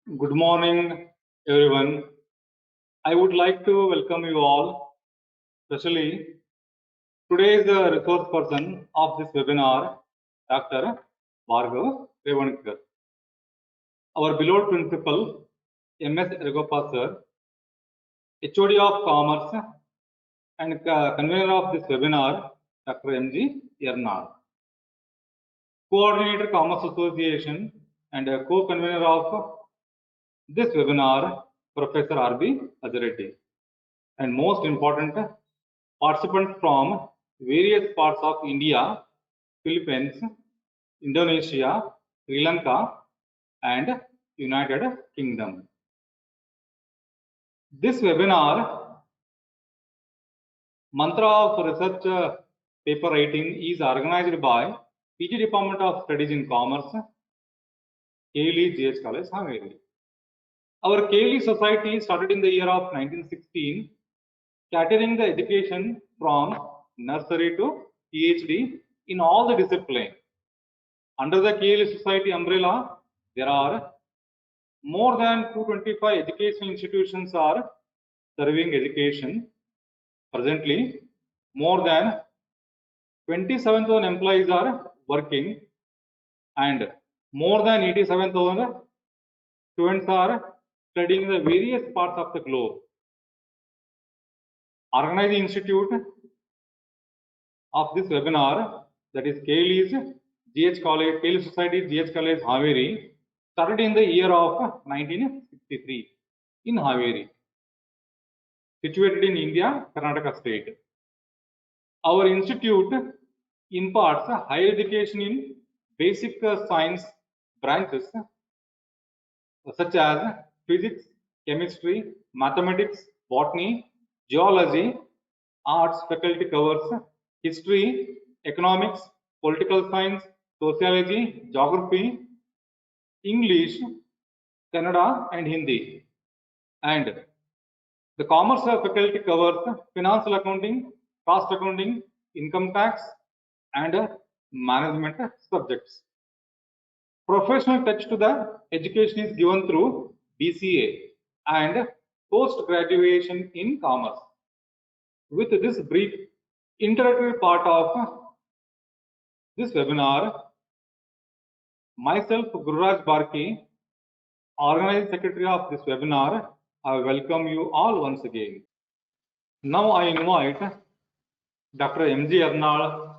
Good morning, everyone. I would like to welcome you all, especially today's resource person of this webinar, Dr. Bhargav Revankar. Our beloved principal, MS Ragopal sir, HOD of Commerce and convener of this webinar, Dr. MG Yarnal. Coordinator Commerce Association and co-convener of this webinar, Professor R.B. Azareddy. And most important, participants from various parts of India, Philippines, Indonesia, Sri Lanka, and United Kingdom. This webinar, Mantra of Research Paper Writing, is organized by PG Department of Studies in Commerce, KLE GH College, Haveri. Our KLE Society started in the year of 1916, catering the education from nursery to PhD in all the disciplines. Under the KLE Society umbrella, there are more than 225 educational institutions are serving education. Presently, more than 27,000 employees are working and more than 87,000 students are studying in the various parts of the globe. Organizing institute of this webinar, that is KLE's GH College, KLE Society GH College Haveri, started in the year of 1963 in Haveri, situated in India, Karnataka state. Our institute imparts higher education in basic science branches such as physics, chemistry, mathematics, botany, geology. Arts faculty covers history, economics, political science, sociology, geography, English, Kannada, and Hindi. And the commerce faculty covers financial accounting, cost accounting, income tax, and management subjects. Professional touch to the education is given through BCA and post-graduation in commerce. With this brief introductory part of this webinar, myself, Gururaj Barki, organizing secretary of this webinar, I welcome you all once again. Now I invite Dr. MG Yarnal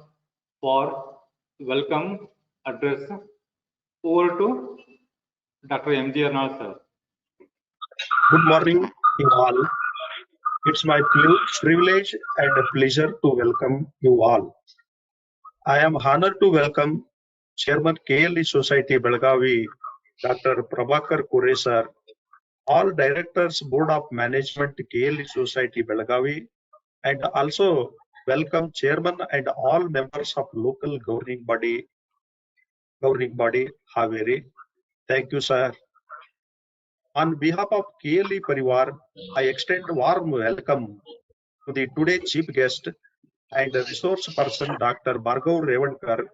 for welcome address. Over to Dr. MG Yarnal, sir. Good morning to all. It's my privilege and a pleasure to welcome you all. I am honored to welcome Chairman KLE Society Belagavi, Dr. Prabhakar Kure sir, all directors, Board of Management KLE Society Belagavi, and also welcome Chairman and all members of local governing body Haveri. Thank you, sir. On behalf of KLE Parivar, I extend warm welcome to the today chief guest and resource person Dr. Bhargav Revankar,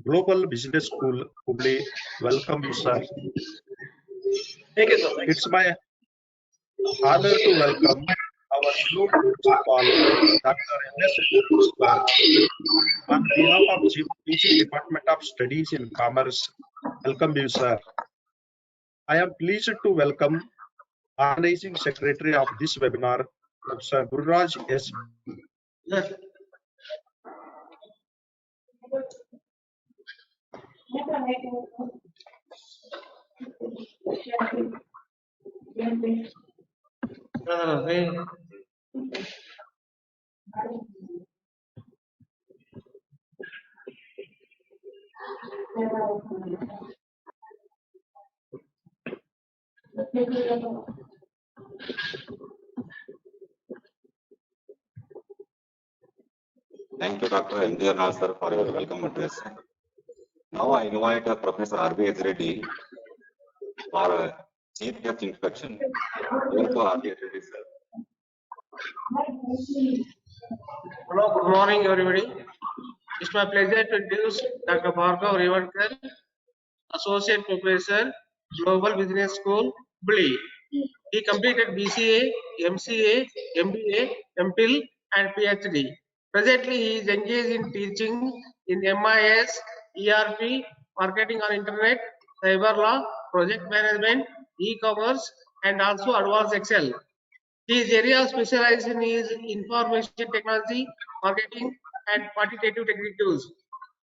Global Business School, Hubli. Welcome you, sir. Thank you, sir. It's my honor to welcome our new principal, Dr. N.S. sir. On behalf of PG Department of Studies in Commerce, welcome you, sir. I am pleased to welcome organizing secretary of this webinar, Professor Gururaj S. Yes. Thank you, Dr. MG Yarnal, sir, for your welcome address. Now I invite Professor R.B. Azareddy for a chief guest introduction. Over to R.B. Azareddy, sir. Hello, good morning, everybody. It's my pleasure to introduce Dr. Bhargav Revankar, Associate Professor, Global Business School, Hubli. He completed BCA, MCA, MBA, MPhil, and PhD. Presently, he is engaged in teaching in MIS, ERP, marketing on internet, cyber law, project management, e-commerce, and also advanced Excel. His area of specialization is information technology, marketing, and quantitative techniques.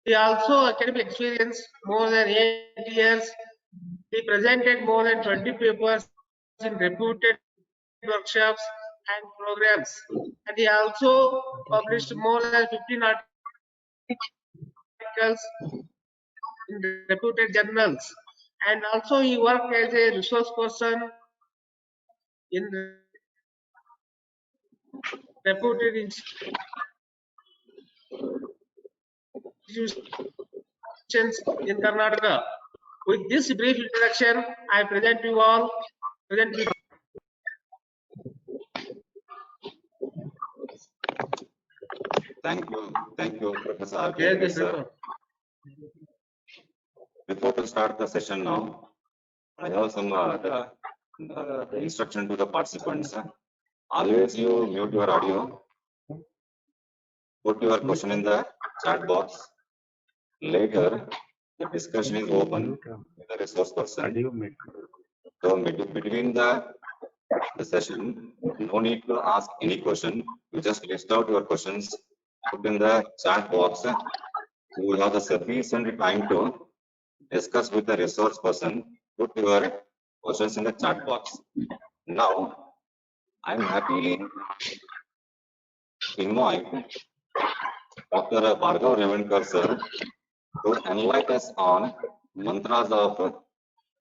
He also academic experience more than 8 years. He presented more than 20 papers in reputed workshops and programs. And he also published more than 15 articles in reputed journals. And also he worked as a resource person in reputed institutions in Karnataka. With this brief introduction, I present you all. Thank you, Professor R. K. Yes, Reddy, yes, sir. sir. Before to start the session now, I have some the instruction to the participants. Always you mute your audio. Put your question in the chat box. Later, the discussion is open with the resource person. So between the session, no need to ask any question. You just list out your questions, put in the chat box. You will have the sufficient time to discuss with the resource person. Put your questions in the chat box. Now, I'm happy to invite Dr. Bhargav Revankar sir to enlighten us on mantras of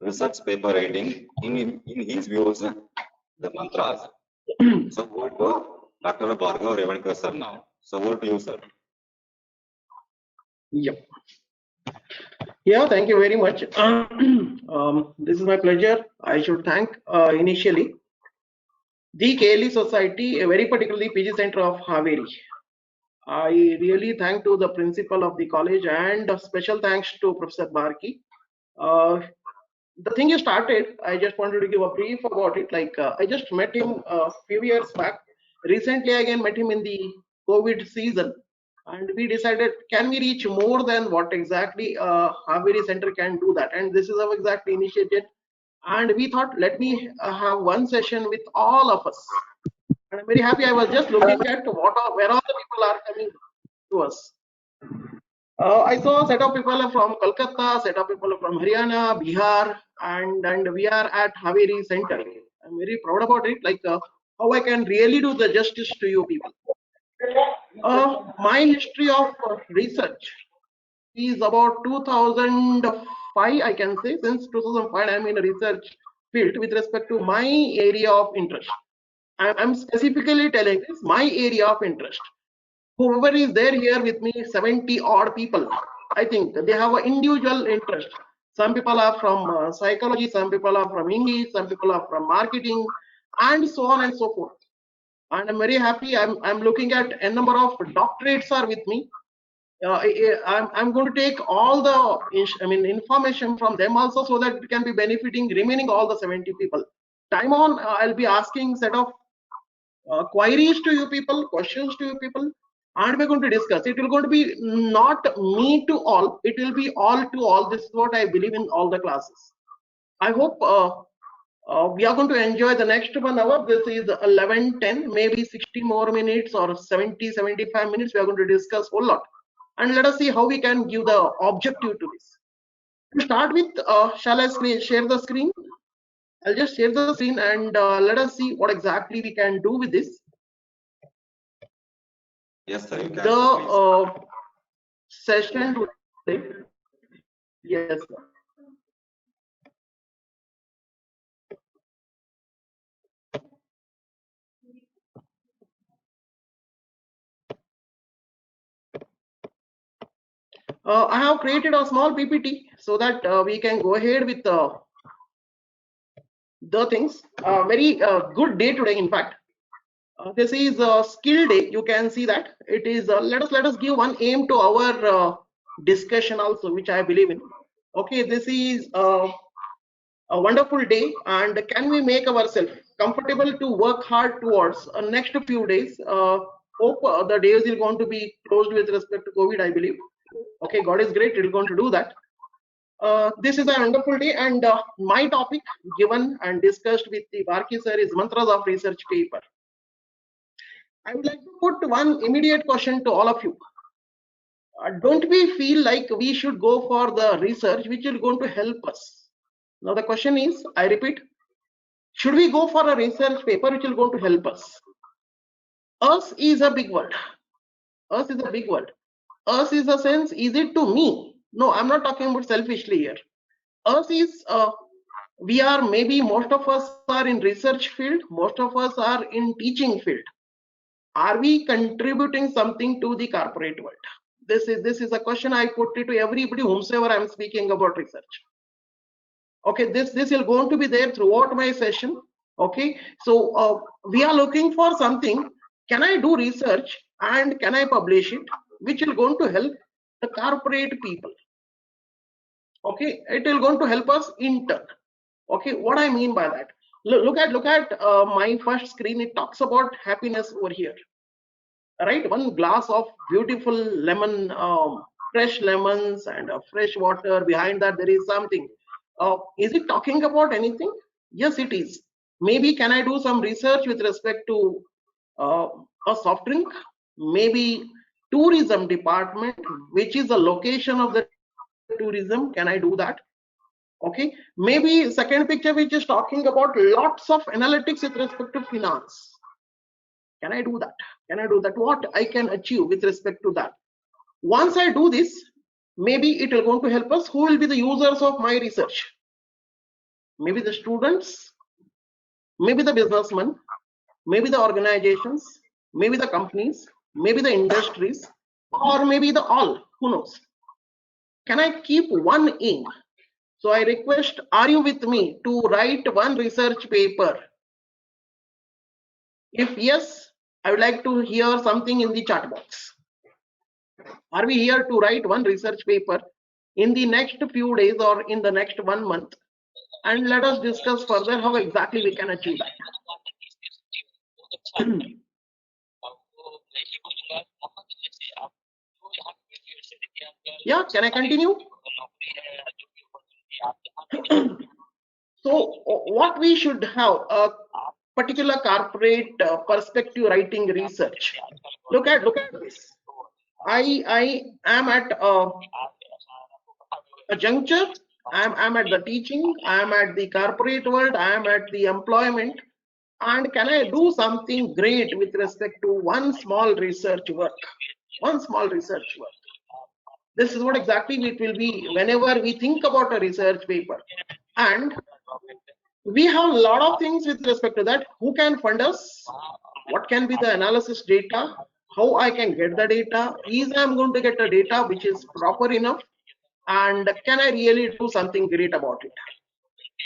research paper writing in his views, the mantras. So, over to Dr. Bhargav Revankar sir now. So, over to you, sir. Yep. Yeah, thank you very much. This is my pleasure. I should thank initially the KLE Society, very particularly PG Center of Haveri. I really thank to the principal of the college and a special thanks to Professor Barki. The thing you started, I just wanted to give a brief about it. Like I just met him a few years back. Recently, again met him in the COVID season, and we decided, can we reach more than what exactly Haveri Center can do that? And this is how exactly initiated. And we thought, let me have one session with all of us. And I'm very happy. I was just looking at where all the people are coming to us. I saw a set of people from Kolkata, set of people from Haryana, Bihar, and we are at Haveri Center. I'm very proud about it, like how I can really do the justice to you people. My history of research is about 2005, I can say. Since 2005, I'm in a research field with respect to my area of interest. I'm specifically telling this, my area of interest. Whoever is there here with me, 70 odd people, I think they have an individual interest. Some people are from psychology, some people are from English, some people are from marketing, and so on and so forth. And I'm very happy. I'm looking at a number of doctorates are with me. I'm going to take all the information from them also, so that it can be benefiting remaining all the 70 people. Time on, I'll be asking set of queries to you people, questions to you people, and we're going to discuss. It will going to be not me to all, it will be all to all. This is what I believe in all the classes. I hope we are going to enjoy the next 1 hour. This is 11:10, maybe 60 more minutes or 70-75 minutes. We are going to discuss a whole lot, and let us see how we can give the objective to this. To start with, shall I share the screen? I'll just share the screen, and let us see what exactly we can do with this. Yes, sir. You can, The session today. Yes, sir. I have created a small PPT so that we can go ahead with the things. Very good day today, in fact. This is a skill day. You can see that it is. Let us give one aim to our discussion also, which I believe in. Okay, this is a wonderful day, and can we make ourselves comfortable to work hard towards next few days. Hope the days is going to be closed with respect to COVID, I believe. Okay, God is great, it's going to do that. This is a wonderful day, and my topic given and discussed with the Barki sir is mantras of research paper. I would like to put one immediate question to all of you. Don't we feel like we should go for the research which is going to help us? Now the question is, I repeat, should we go for a research paper which will going to help us? Us is a big word. Us is a big word. Us is a sense, is it to me? No, I'm not talking about selfishly here. Us is, we are, maybe most of us are in research field, most of us are in teaching field. Are we contributing something to the corporate world? This is a question I put it to everybody whomsoever I'm speaking about research. Okay, this is going to be there throughout my session. Okay, so we are looking for something. Can I do research and can I publish it, which will going to help the corporate people? Okay, it will going to help us in turn. Okay, what I mean by that? Look at my first screen. It talks about happiness over here. Right, one glass of beautiful lemon, fresh lemons and fresh water. Behind that there is something. Is it talking about anything? Yes, it is. Maybe can I do some research with respect to a soft drink? Maybe tourism department, which is the location of the tourism. Can I do that? Okay, maybe second picture which is talking about lots of analytics with respect to finance. Can I do that? Can I do that? What I can achieve with respect to that? Once I do this, maybe it will going to help us. Who will be the users of my research? Maybe the students, maybe the businessmen, maybe the organizations, maybe the companies, maybe the industries, or maybe the all. Who knows? Can I keep one aim? So I request, are you with me to write one research paper? If yes, I would like to hear something in the chat box. Are we here to write one research paper in the next few days or in the next 1 month? And let us discuss further how exactly we can achieve that. Yeah, can I continue? So what we should have a particular corporate perspective writing research. Look at this. I am at a juncture. I'm at the teaching. I'm at the corporate world. I'm at the employment. And can I do something great with respect to one small research work? One small research work. This is what exactly it will be whenever we think about a research paper. And we have a lot of things with respect to that. Who can fund us? What can be the analysis data? How I can get the data? Is I'm going to get the data which is proper enough? And can I really do something great about it?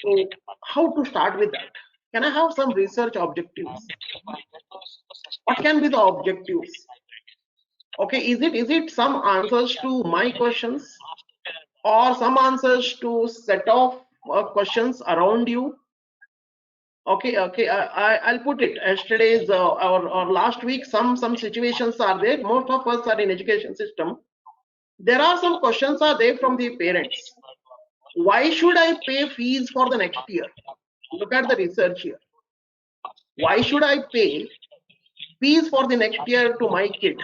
So how to start with that? Can I have some research objectives? What can be the objectives? Okay, is it some answers to my questions or some answers to set of questions around you? Okay, I'll put it. Yesterday's or last week, some situations are there. Most of us are in education system. There are some questions are there from the parents. Why should I pay fees for the next year? Look at the research here. Why should I pay fees for the next year to my kid?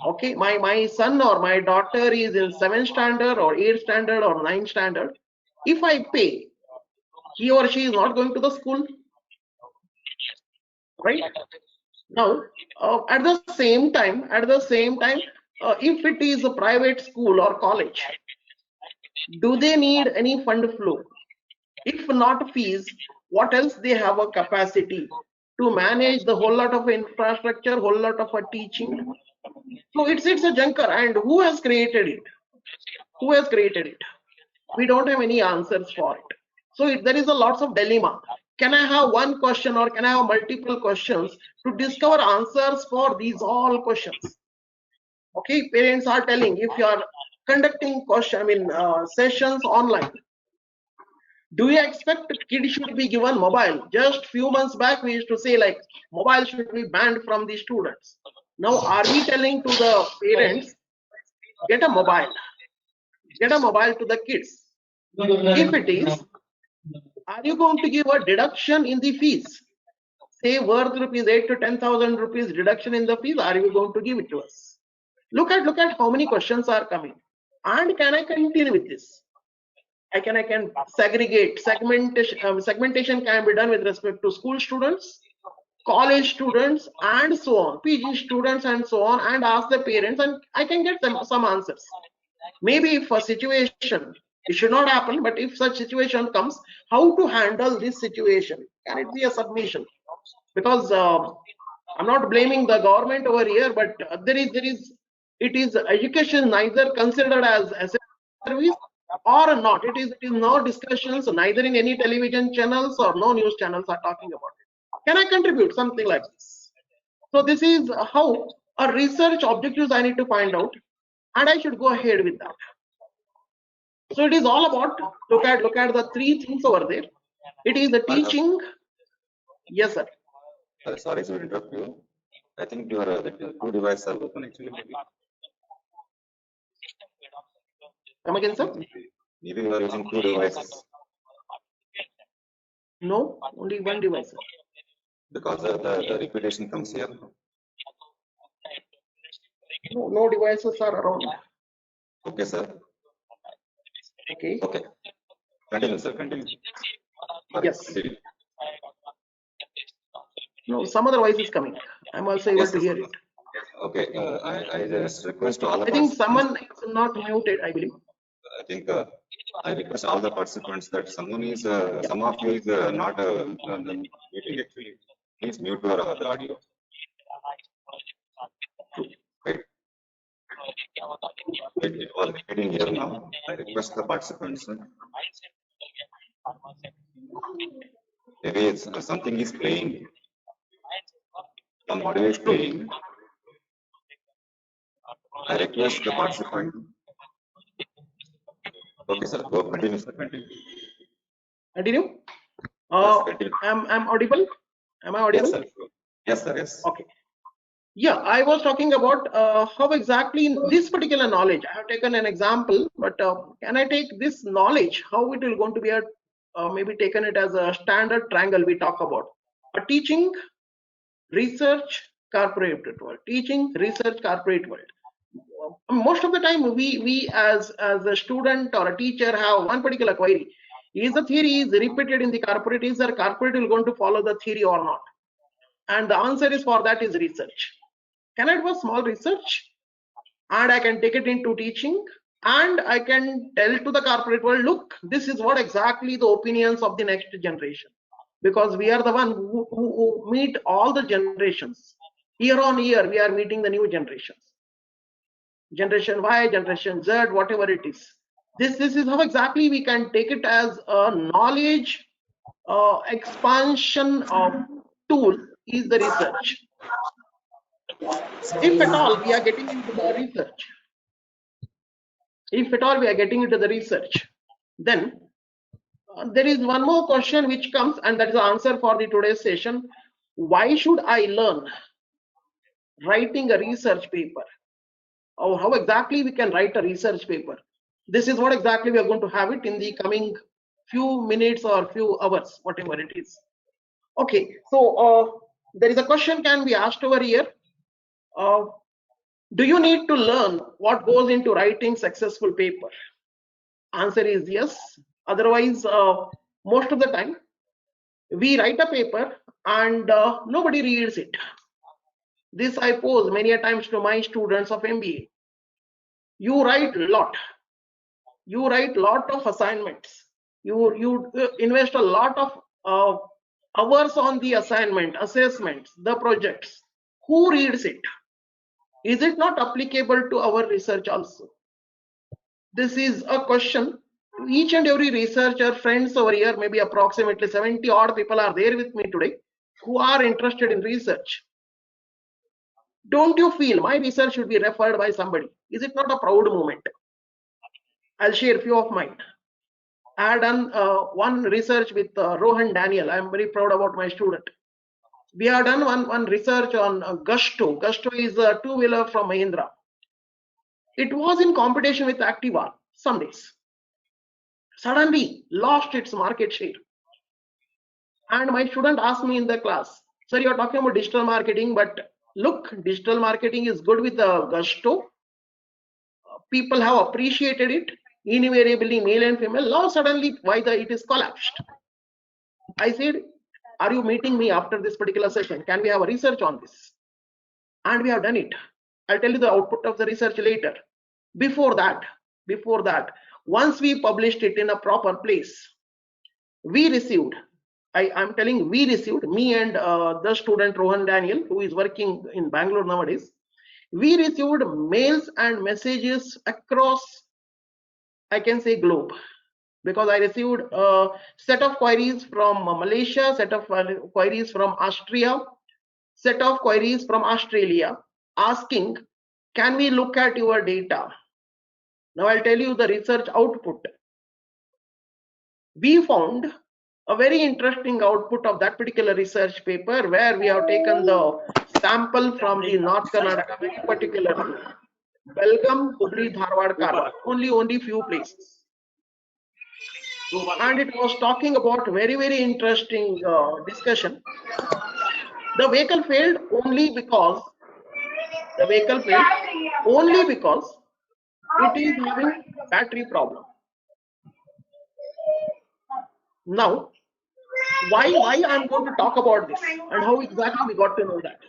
Okay, my son or my daughter is in 7th standard or 8th standard or 9th standard. If I pay, he or she is not going to the school, right? Now, at the same time, if it is a private school or college, do they need any fund flow? If not fees, what else they have a capacity to manage the whole lot of infrastructure, whole lot of teaching? So it's a junker, and who has created it? Who has created it? We don't have any answers for it. So there is a lots of dilemma. Can I have one question or can I have multiple questions to discover answers for these all questions? Okay, parents are telling if you are conducting sessions online, Do you expect kids should be given mobile? Just few months back, we used to say like mobile should be banned from the students. Now, are we telling to the parents, get a mobile to the kids? If it is, are you going to give a deduction in the fees? Say worth rupees 8 to 10,000 rupees deduction in the fees. Are you going to give it to us? Look at how many questions are coming. And can I continue with this? I can segregate segmentation can be done with respect to school students, college students, and so on, PG students, and so on, and ask the parents, and I can get them some answers. Maybe if a situation, it should not happen, but if such situation comes, how to handle this situation? Can it be a submission? Because I'm not blaming the government over here, but it is education neither considered as a service or not. It is no discussions, neither in any television channels or no news channels are talking about it. Can I contribute something like this? So this is how a research objectives I need to find out, and I should go ahead with that. So it is all about look at the three things over there. It is the teaching. Yes, sir. Sorry to interrupt you. I think your the two devices are open actually. Come again, sir? Maybe you are using two devices No, only one device. Sir. because the repetition comes here. No devices are around. Okay, sir. Okay. Okay. Continue, sir. Continue. Sorry, Yes. continue. No, some other voice is coming. I'm also able Yes, to yes, hear yes. it. Okay. I just request all the I think participants. someone is not muted, I believe. I think I request all the participants that someone is some of you is not muting actually. Please mute your audio. Right. It was getting here now. I request the participants. Maybe it's, something is playing. Some audio is playing. I request the participant. Okay, sir. Go continue, sir. Continue. Continue. Yes, continue. I'm audible. Am I audible? Yes, sir. Yes, sir. Yes. Okay. Yeah, I was talking about how exactly in this particular knowledge. I have taken an example, but can I take this knowledge? How it will going to be a maybe taken it as a standard triangle we talk about. A teaching, research, corporate world. Teaching, research, corporate world. Most of the time, we as a student or a teacher have one particular query: is the theory is repeated in the corporate? Is the corporate will going to follow the theory or not? And the answer is for that is research. Can I do a small research and I can take it into teaching and I can tell to the corporate world, look, this is what exactly the opinions of the next generation, because we are the one who meet all the generations. Year on year, we are meeting the new generations. Generation Y, Generation Z, whatever it is. This is how exactly we can take it as a knowledge expansion of tool is the research. If at all we are getting into the research, then there is one more question which comes, and that is the answer for the today's session. Why should I learn writing a research paper? Or how exactly we can write a research paper? This is what exactly we are going to have it in the coming few minutes or few hours, whatever it is. Okay, so there is a question can be asked over here. Do you need to learn what goes into writing successful paper? Answer is yes. Otherwise, most of the time, we write a paper and nobody reads it. This I pose many a times to my students of MBA. You write a lot. You write lot of assignments. You invest a lot of hours on the assignment, assessments, the projects. Who reads it? Is it not applicable to our research also? This is a question. Each and every researcher friends over here, maybe approximately 70 odd people are there with me today who are interested in research. Don't you feel my research should be referred by somebody? Is it not a proud moment? I'll share a few of mine. I had done one research with Rohan Daniel. I'm very proud about my student. We have done one research on Gusto. Gusto is a two-wheeler from Mahindra. It was in competition with Activa some days. Suddenly lost its market share. And my student asked me in the class, sir, you're talking about digital marketing, but look, digital marketing is good with the Gusto. People have appreciated it, invariably male and female. Now suddenly why it is collapsed? I said, are you meeting me after this particular session? Can we have a research on this? And we have done it. I'll tell you the output of the research later. Before that, once we published it in a proper place, we received, I'm telling we received, me and the student Rohan Daniel, who is working in Bangalore nowadays, we received mails and messages across, I can say, globe, because I received a set of queries from Malaysia, set of queries from Austria, set of queries from Australia, asking, can we look at your data? Now I'll tell you the research output. We found a very interesting output of that particular research paper, where we have taken the sample from the North Karnataka, very particularly Belgaum, Hubli, Dharwad, Karwar, only few places. And it was talking about very interesting discussion. The vehicle failed only because it is having battery problem. Now, why I'm going to talk about this and how exactly we got to know that.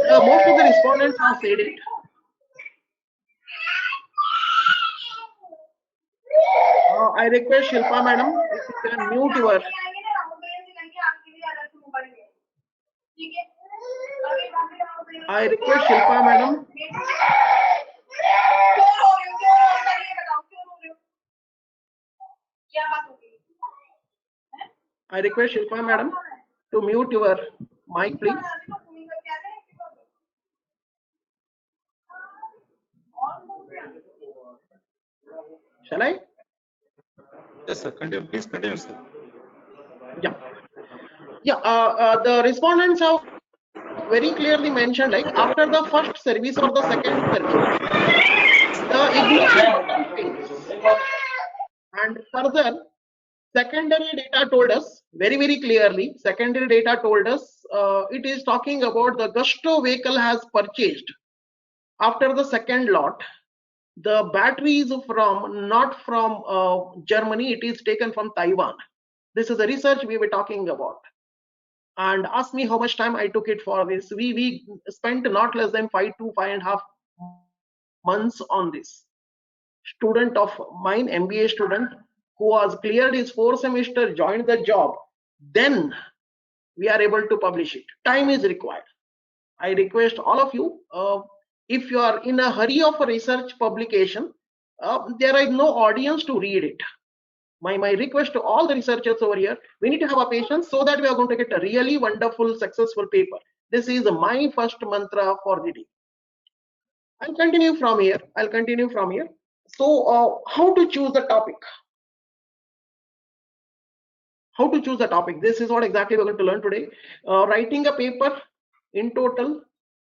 Most of the respondents have said it. I request Shilpa madam, if you can mute your. I request Shilpa madam. I request Shilpa madam to mute your mic, please. Shall I? Yes, sir. Continue. Please continue, sir. Yeah. The respondents have very clearly mentioned, like after the first service or the second service, the ignition fails. And further, secondary data told us very clearly. Secondary data told us it is talking about the Gusto vehicle has purchased after the second lot. The battery is not from Germany. It is taken from Taiwan. This is the research we were talking about. And ask me how much time I took it for this. We spent not less than 5 to 5.5 months on this. Student of mine, MBA student, who has cleared his 4th semester, joined the job, then we are able to publish it. Time is required. I request all of you, if you are in a hurry of a research publication, there is no audience to read it. My request to all the researchers over here, we need to have a patience so that we are going to get a really wonderful, successful paper. This is my first mantra for the day. I'll continue from here. So how to choose the topic? How to choose the topic? This is what exactly we're going to learn today. Writing a paper in total.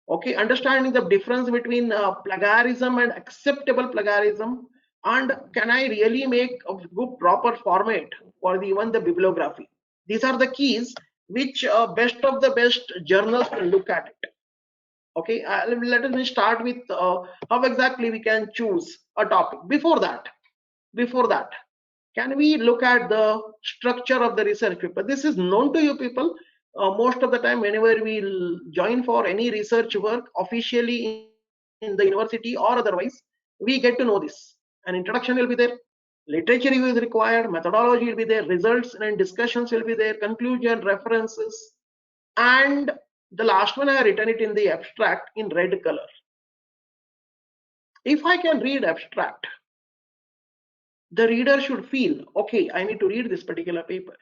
Okay, understanding the difference between plagiarism and acceptable plagiarism, and can I really make a good proper format for even the bibliography? These are the keys which best of the best journals will look at it. Okay, let us start with how exactly we can choose a topic. Before that, can we look at the structure of the research paper? This is known to you people. Most of the time, whenever we join for any research work officially in the university or otherwise, we get to know this. An introduction will be there, literature review is required, methodology will be there, results and discussions will be there, conclusion, references, and the last one I have written it in the abstract in red color. If I can read abstract, the reader should feel, okay, I need to read this particular paper.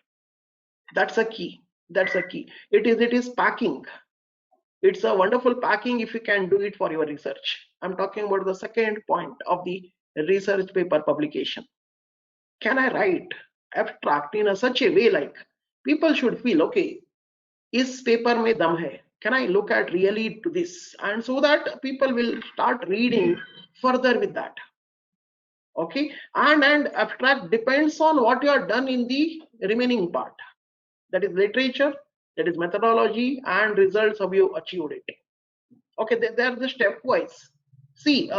That's a key. It is packing. It's a wonderful packing if you can do it for your research. I'm talking about the second point of the research paper publication. can I write abstract in such a way like people should feel, okay, is paper mein dum hai? Can I look at really to this? And so that people will start reading further with that. Okay, and abstract depends on what you are done in the remaining part. That is literature, that is methodology, and results of you achieved it. Okay, they are the stepwise. See,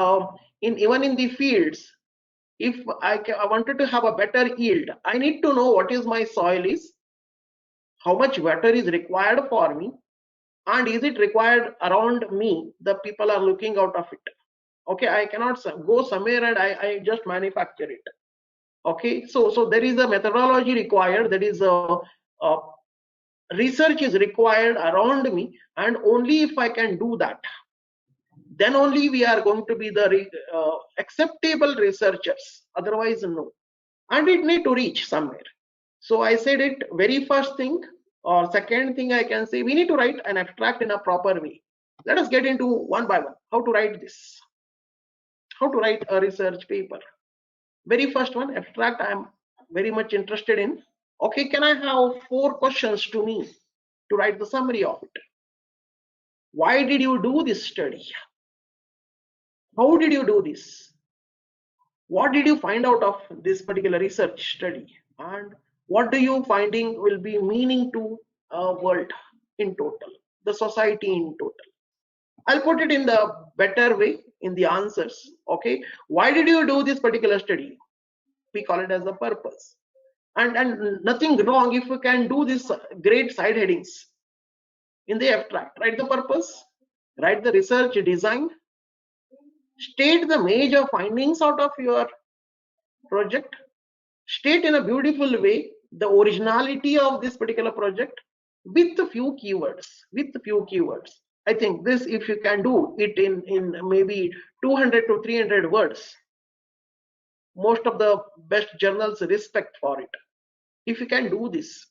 even in the fields, if I wanted to have a better yield, I need to know what is my soil is, how much water is required for me, and is it required around me, the people are looking out of it. Okay, I cannot go somewhere and I just manufacture it. Okay, so there is a methodology required, that is a research is required around me, and only if I can do that, then only we are going to be the acceptable researchers, otherwise no. And it need to reach somewhere. So I said it very first thing, or second thing I can say, we need to write an abstract in a proper way. Let us get into one by one how to write this, how to write a research paper. Very first one, abstract, I am very much interested in. Okay, can I have 4 questions to me to write the summary of it? Why did you do this study? How did you do this? What did you find out of this particular research study? And what do you finding will be meaning to a world in total, the society in total? I'll put it in the better way in the answers. Okay, why did you do this particular study? We call it as the purpose. And nothing wrong if we can do this great side headings in the abstract. Write the purpose, write the research design, state the major findings out of your project, state in a beautiful way the originality of this particular project with a few keywords. I think this, if you can do it in maybe 200 to 300 words, most of the best journals respect for it. If you can do this,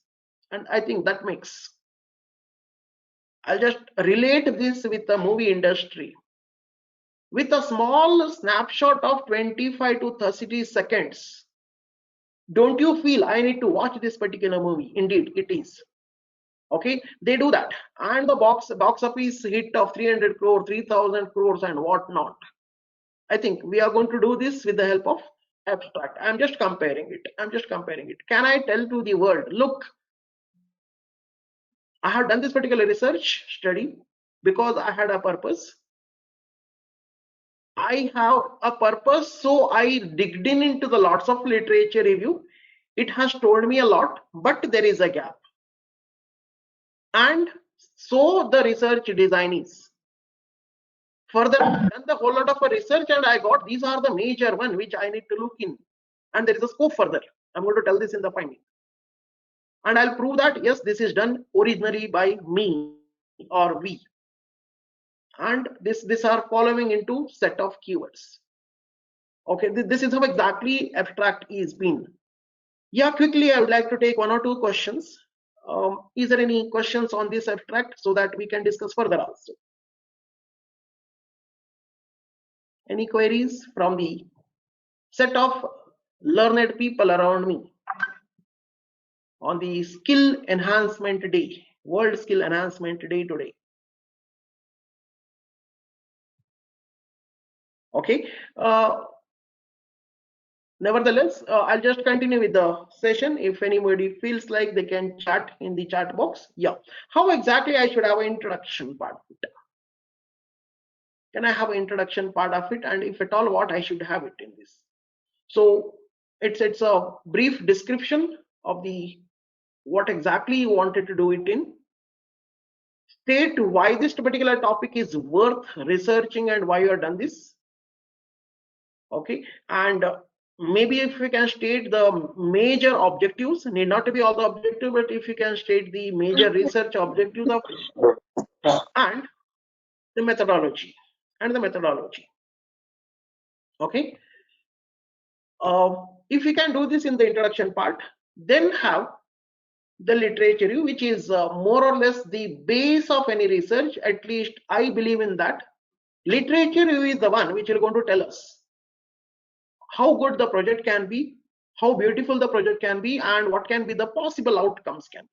and I think that makes, I'll just relate this with the movie industry. With a small snapshot of 25 to 30 seconds, don't you feel I need to watch this particular movie? Indeed, it is. Okay, they do that, and the box office hit of 300 crore, 3,000 crores, and whatnot. I think we are going to do this with the help of abstract. I'm just comparing it. Can I tell to the world, look, I have done this particular research study because I had a purpose. I have a purpose, so I digged into the lots of literature review. It has told me a lot, but there is a gap. And so the research design is. Further, I've done the whole lot of research and I got these are the major one which I need to look in. And there is a scope further. I'm going to tell this in the finding. And I'll prove that, yes, this is done originally by me or we. And this are following into set of keywords. Okay, this is how exactly abstract is been. Yeah, quickly I would like to take 1 or 2 questions. Is there any questions on this abstract so that we can discuss further also? Any queries from the set of learned people around me on the skill enhancement day, World Skill Enhancement Day today? Okay. Nevertheless, I'll just continue with the session. If anybody feels like they can chat in the chat box. Yeah. How exactly I should have an introduction part of it? Can I have an introduction part of it? And if at all, what I should have it in this? So it's a brief description of the what exactly you wanted to do it in. State why this particular topic is worth researching and why you have done this. Okay, and maybe if you can state the major objectives, need not to be all the objectives, but if you can state the major research objectives of it, and the methodology. Okay, if you can do this in the introduction part, then have the literature review, which is more or less the base of any research. At least I believe in that. Literature review is the one which is going to tell us how good the project can be, how beautiful the project can be, and what can be the possible outcomes can be.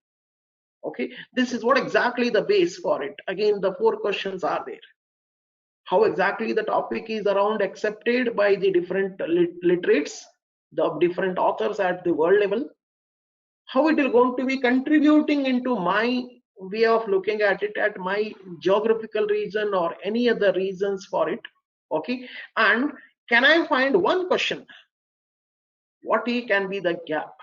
Okay, this is what exactly the base for it. Again, the 4 questions are there. How exactly the topic is around accepted by the different literates, the different authors at the world level. How it is going to be contributing into my way of looking at it at my geographical region or any other reasons for it. Okay, and can I find one question? What can be the gap?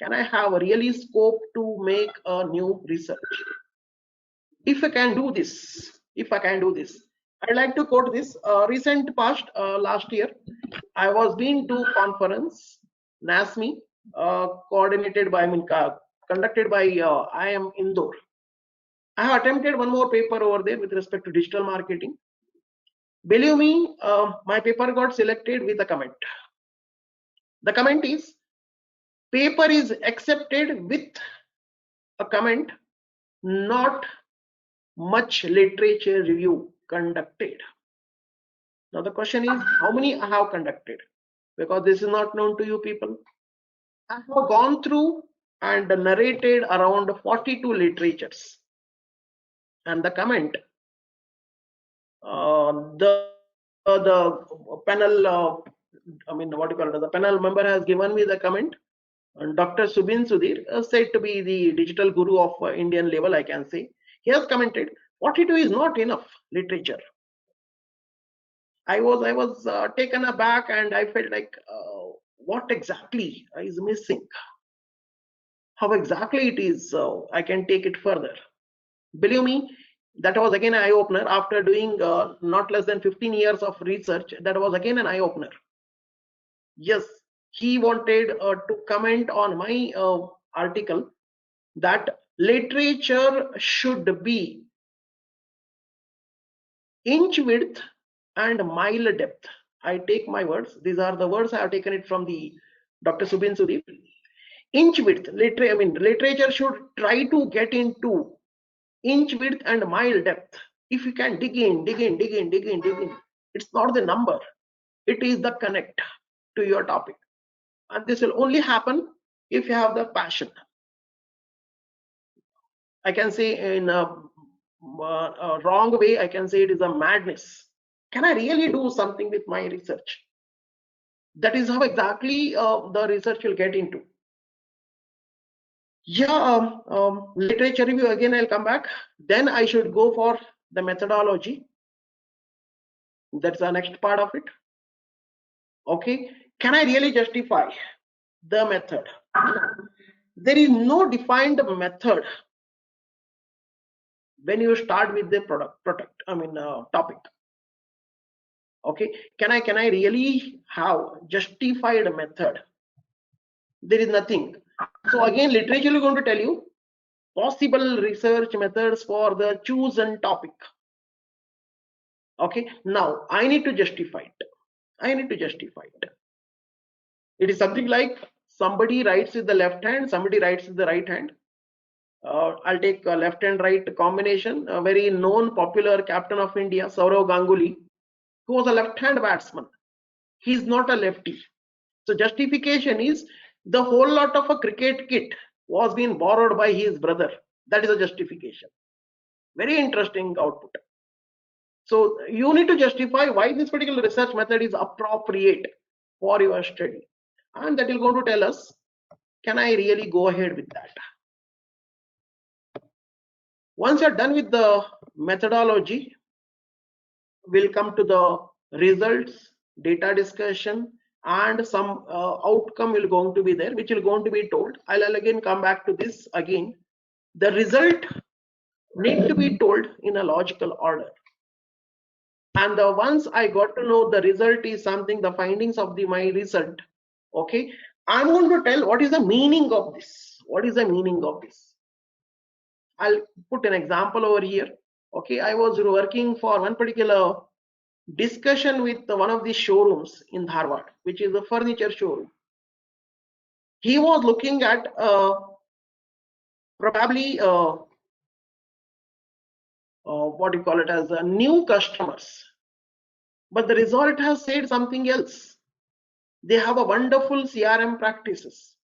Can I have a really scope to make a new research? If I can do this, I'd like to quote this recent past last year. I was been to conference NASME coordinated by conducted by IIM Indore. I have attempted one more paper over there with respect to digital marketing. Believe me, my paper got selected with a comment. The comment is, paper is accepted with a comment, not much literature review conducted. Now the question is, how many I have conducted? Because this is not known to you people. I have gone through and narrated around 42 literatures. And the comment, the panel, the panel member has given me the comment. And Dr. Subin Sudhir, said to be the digital guru of Indian level, I can say. He has commented, 42 is not enough literature. I was taken aback, and I felt like, what exactly is missing? How exactly it is I can take it further? Believe me, that was again an eye-opener. After doing not less than 15 years of research, that was again an eye-opener. Yes, he wanted to comment on my article that literature should be inch width and mile depth. I take my words. These are the words I have taken it from the Dr. Subin Sudhir. Inch width, literature should try to get into inch width and mile depth. If you can dig in, it's not the number, it is the connect to your topic. And this will only happen if you have the passion. I can say in a wrong way, I can say it is a madness. Can I really do something with my research? That is how exactly the research will get into. Yeah, literature review, again I'll come back. Then I should go for the methodology. That's the next part of it. Okay, can I really justify the method? There is no defined method when you start with the topic. Okay, can I really have justified method? There is nothing. So again, literature is going to tell you possible research methods for the chosen topic. Okay, now I need to justify it. It is something like somebody writes with the left hand, somebody writes with the right hand. I'll take a left and right combination. A very known popular captain of India, Sourav Ganguly, who was a left-hand batsman. He's not a lefty. So justification is the whole lot of a cricket kit was being borrowed by his brother. That is a justification. Very interesting output. So you need to justify why this particular research method is appropriate for your study. And that is going to tell us, can I really go ahead with that? Once you're done with the methodology, we'll come to the results, data discussion, and some outcome will going to be there, which will going to be told. I'll again come back to this again. The result need to be told in a logical order. And once I got to know the result is something, the findings of my result, okay, I'm going to tell what is the meaning of this. What is the meaning of this? I'll put an example over here. Okay, I was working for one particular discussion with one of the showrooms in Dharwad, which is a furniture showroom. He was looking at probably what do you call it as new customers, but the result has said something else. They have a wonderful CRM practices.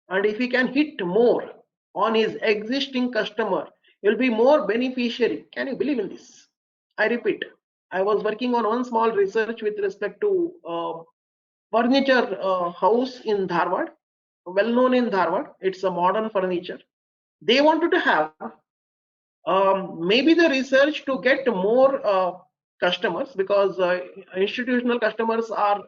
And if he can hit more on his existing customer, he'll be more beneficiary. Can you believe in this? I repeat, I was working on one small research with respect to furniture house in Dharwad, well known in Dharwad. It's a modern furniture. They wanted to have maybe the research to get more customers, because institutional customers are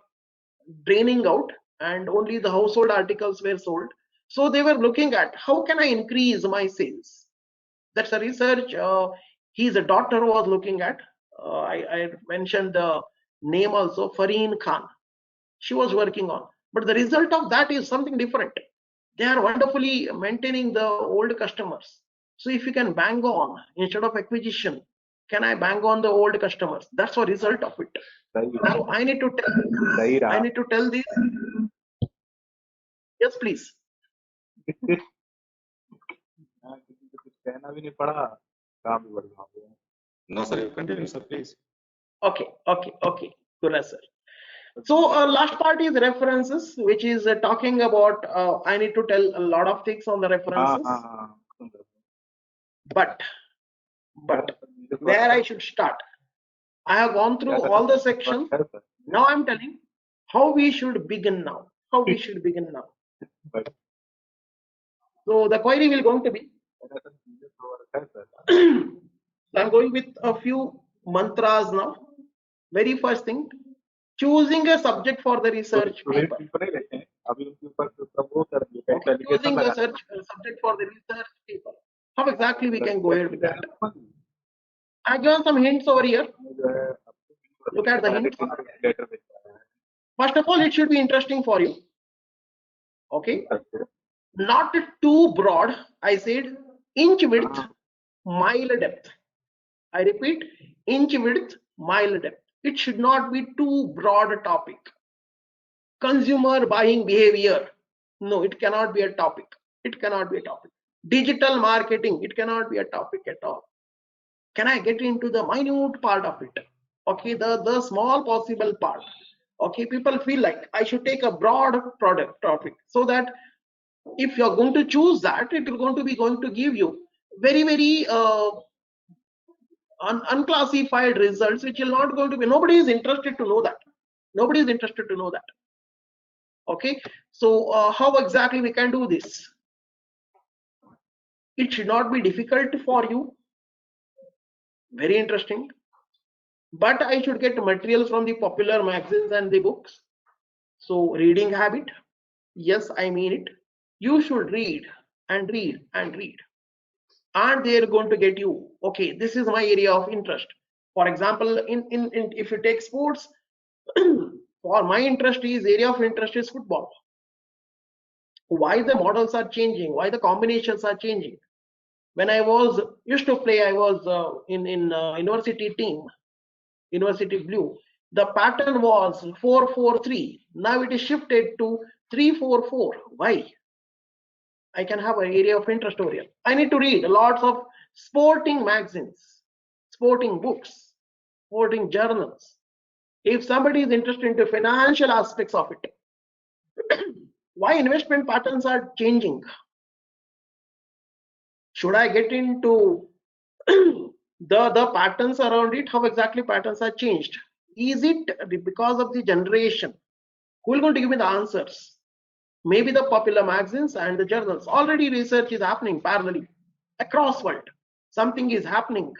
draining out and only the household articles were sold. So they were looking at how can I increase my sales. That's a research his daughter was looking at. I mentioned the name also, Fareen Khan. She was working on, but the result of that is something different. They are wonderfully maintaining the old customers. So if you can bang on instead of acquisition, can I bang on the old customers? That's the result of it. So I need to tell this. Yes, please. No, sir, you continue, sir, please. Okay. Good, sir. So last part is references, which is talking about, I need to tell a lot of things on the references, but where I should start? I have gone through all the sections. Now I'm telling how we should begin now. So the query will going to be, I'm going with a few mantras now. Very first thing, choosing a subject for the research paper. Okay, choosing a subject for the research paper. How exactly we can go ahead with that? I give some hints over here. Look at the hints. First of all, it should be interesting for you. Okay. Not too broad. I said inch width, mile depth. I repeat, inch width, mile depth. It should not be too broad a topic. Consumer buying behavior. No, it cannot be a topic. Digital marketing. It cannot be a topic at all. Can I get into the minute part of it? Okay, the small possible part. Okay, people feel like I should take a broad product topic, so that if you're going to choose that, it is going to give you very unclassified results, which will not going to be, nobody is interested to know that. Okay, so how exactly we can do this? It should not be difficult for you. Very interesting. But I should get materials from the popular magazines and the books. So reading habit, yes, I mean it. You should read and read and read. And they're going to get you, okay, this is my area of interest. For example, if you take sports, for my area of interest is football. Why the models are changing, why the combinations are changing. When I was used to play, I was in university team, University Blue. The pattern was 4-4-3. Now it is shifted to 3-4-4. Why? I can have an area of interest over here. I need to read lots of sporting magazines, sporting books, sporting journals. If somebody is interested into financial aspects of it, why investment patterns are changing? Should I get into the patterns around it? How exactly patterns are changed? Is it because of the generation? Who is going to give me the answers? Maybe the popular magazines and the journals. Already research is happening parallelly across world. Something is happening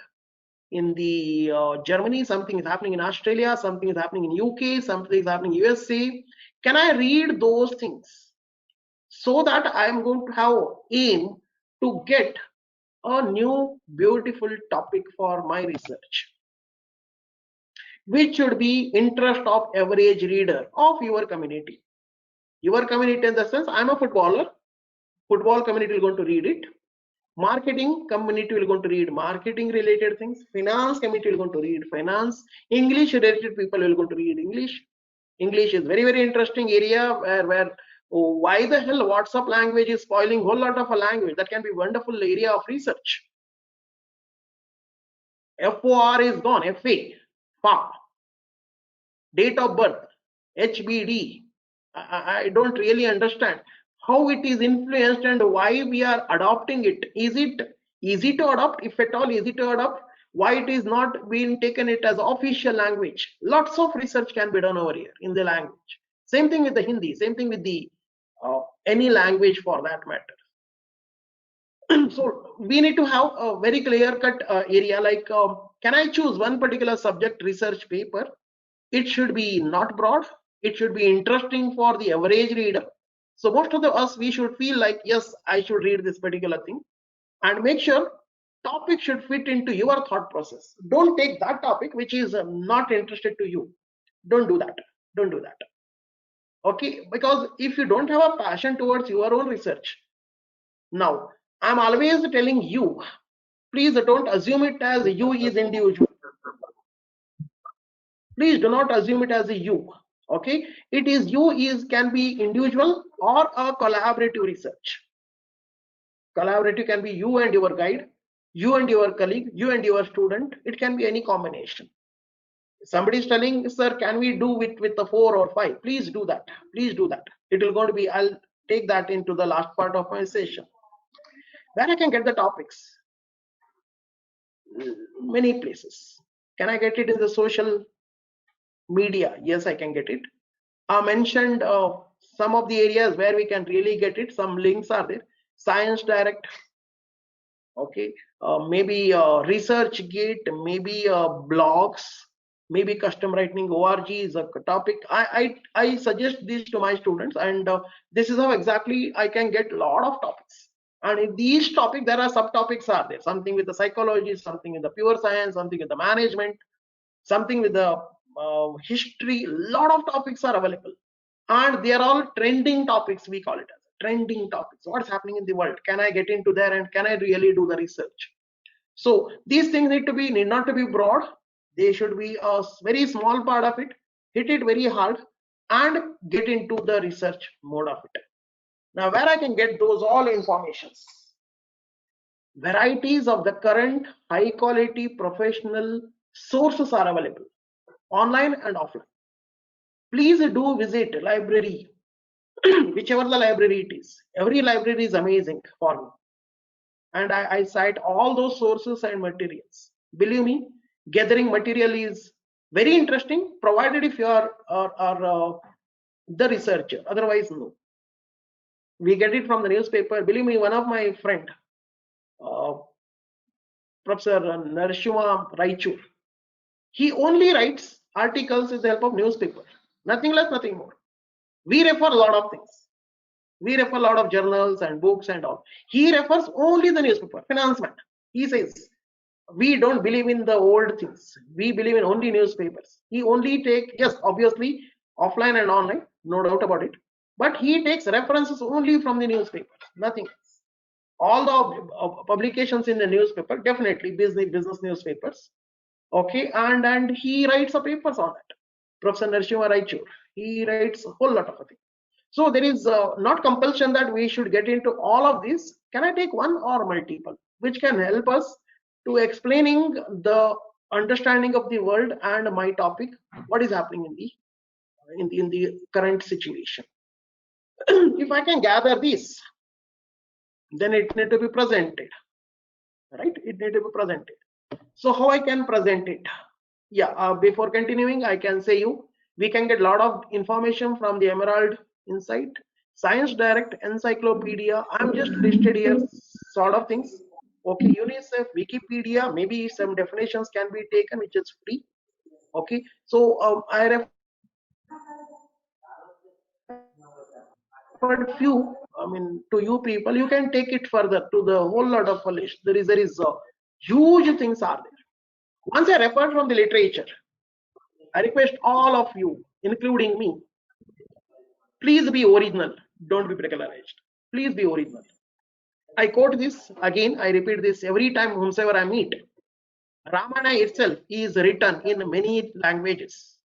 in the Germany, something is happening in Australia, something is happening in UK, something is happening in USA. Can I read those things so that I am going to have aim to get a new beautiful topic for my research, which should be interest of average reader of your community. Your community in the sense, I'm a footballer, football community will going to read it. Marketing community will going to read marketing related things. Finance community will going to read finance. English related people will going to read English. English is very interesting area where why the hell WhatsApp language is spoiling whole lot of a language. That can be wonderful area of research. FOR is gone. FA, date of birth, HBD, I don't really understand how it is influenced and why we are adopting it. Is it easy to adopt? If at all easy to adopt, why it is not being taken it as official language? Lots of research can be done over here in the language. Same thing with the Hindi, same thing with the any language for that matter. So we need to have a very clear cut area like can I choose one particular subject research paper? It should be not broad, it should be interesting for the average reader. So most of us, we should feel like, yes, I should read this particular thing, and make sure topic should fit into your thought process. Don't take that topic which is not interested to you. Don't do that. Don't do that. Okay, because if you don't have a passion towards your own research, now I'm always telling you, please don't assume it as you is individual. Please do not assume it as a you. Okay, it is you is can be individual or a collaborative research. Collaborative can be you and your guide, you and your colleague, you and your student. It can be any combination. Somebody is telling, sir, can we do it with the 4 or 5? Please do that. Please do that. It will going to be, I'll take that into the last part of my session. Where I can get the topics? Many places. Can I get it in the social media? Yes, I can get it. I mentioned some of the areas where we can really get it. Some links are there. Science Direct, okay, maybe ResearchGate, maybe blogs, maybe custom writing org is a topic. I suggest these to my students, and this is how exactly I can get a lot of topics. And in these topics, there are subtopics are there. Something with the psychology, something in the pure science, something with the management, something with the history. A lot of topics are available, and they are all trending topics. We call it as trending topics. What's happening in the world? Can I get into there, and can I really do the research? So these things need not to be broad. They should be a very small part of it. Hit it very hard and get into the research mode of it. Now, where I can get those all informations? Varieties of the current high quality professional sources are available, online and offline. Please do visit library, whichever the library it is. Every library is amazing for me, and I cite all those sources and materials. Believe me, gathering material is very interesting, provided if you are the researcher. Otherwise, no. We get it from the newspaper. Believe me, one of my friend, Professor Narasimha Raichur, he only writes articles with the help of newspaper. Nothing less, nothing more. We refer a lot of things. We refer a lot of journals and books and all. He refers only the newspaper. Financement. He says, we don't believe in the old things. We believe in only newspapers. He only take, yes, obviously, offline and online, no doubt about it. But he takes references only from the newspaper, nothing else. All the publications in the newspaper, definitely business newspapers. Okay, and he writes papers on it. Professor Narasimha Raichur, he writes a whole lot of things. So there is not compulsion that we should get into all of this. Can I take one or multiple, which can help us to explaining the understanding of the world and my topic, what is happening in the current situation. If I can gather this, then it need to be presented, right? It need to be presented. So how I can present it? Yeah, before continuing, I can say we can get a lot of information from the Emerald Insight, Science Direct, Encyclopedia. I'm just listed here sort of things. Okay, UNICEF, Wikipedia, maybe some definitions can be taken, which is free. Okay, so I referred few, to you people. You can take it further to the whole lot of a list. There is huge things are there. Once I referred from the literature, I request all of you, including me, please be original. Don't be particularized. Please be original. I quote this again. I repeat this every time whomsoever I meet. Ramayana itself is written in many languages.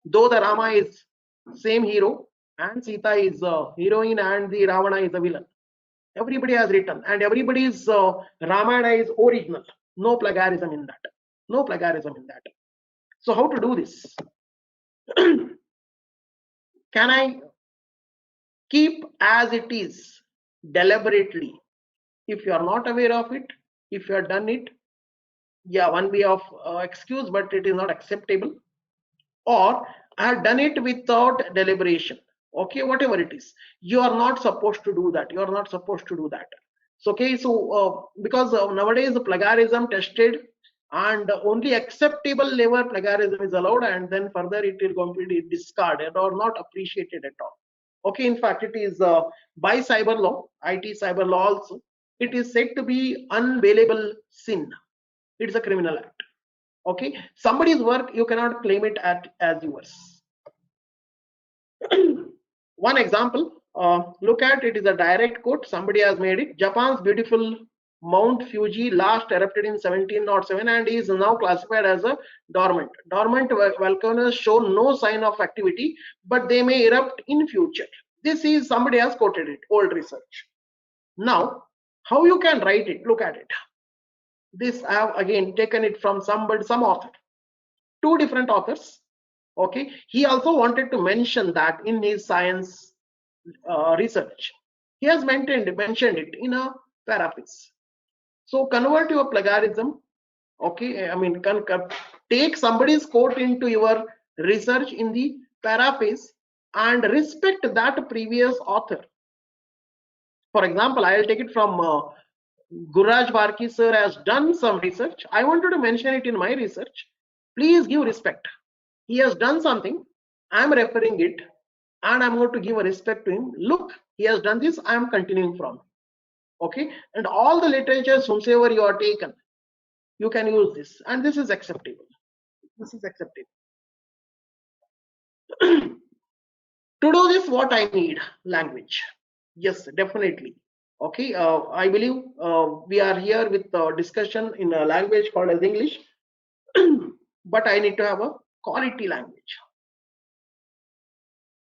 Though the Rama is same hero and Sita is a heroine and the Ravana is a villain. Everybody has written, and everybody's Ramayana is original. No plagiarism in that. No plagiarism in that. So how to do this? Can I keep as it is deliberately. If you are not aware of it, if you have done it, yeah, one way of excuse, but it is not acceptable. Or I have done it without deliberation. Okay, whatever it is, you are not supposed to do that. You are not supposed to do that. So okay, so because nowadays the plagiarism tested, and only acceptable level plagiarism is allowed, and then further it will completely discarded or not appreciated at all. Okay, in fact, it is by cyber law, IT cyber law also, it is said to be unbailable sin. It's a criminal act. Okay, somebody's work you cannot claim it as yours. One example, look at it, is a direct quote, somebody has made it. Japan's beautiful Mount Fuji last erupted in 1707 and is now classified as a dormant. Dormant volcanoes show no sign of activity, but they may erupt in future. This is, somebody has quoted it, old research. Now, how you can write it? Look at it. This I have again taken it from some author, two different authors. Okay, he also wanted to mention that in his science research. He has mentioned it in a paraphrase. So convert your plagiarism. Okay, I mean, take somebody's quote into your research in the paraphrase and respect that previous author. For example, I'll take it from Gurraj Barki sir has done some research. I wanted to mention it in my research. Please give respect. He has done something. I'm referring it, and I'm going to give a respect to him. Look, he has done this. I'm continuing from. Okay, and all the literatures, whomsoever you are taken, you can use this, and this is acceptable. This is acceptable. To do this, what I need? Language. Yes, definitely. Okay, I believe we are here with discussion in a language called as English, but I need to have a quality language.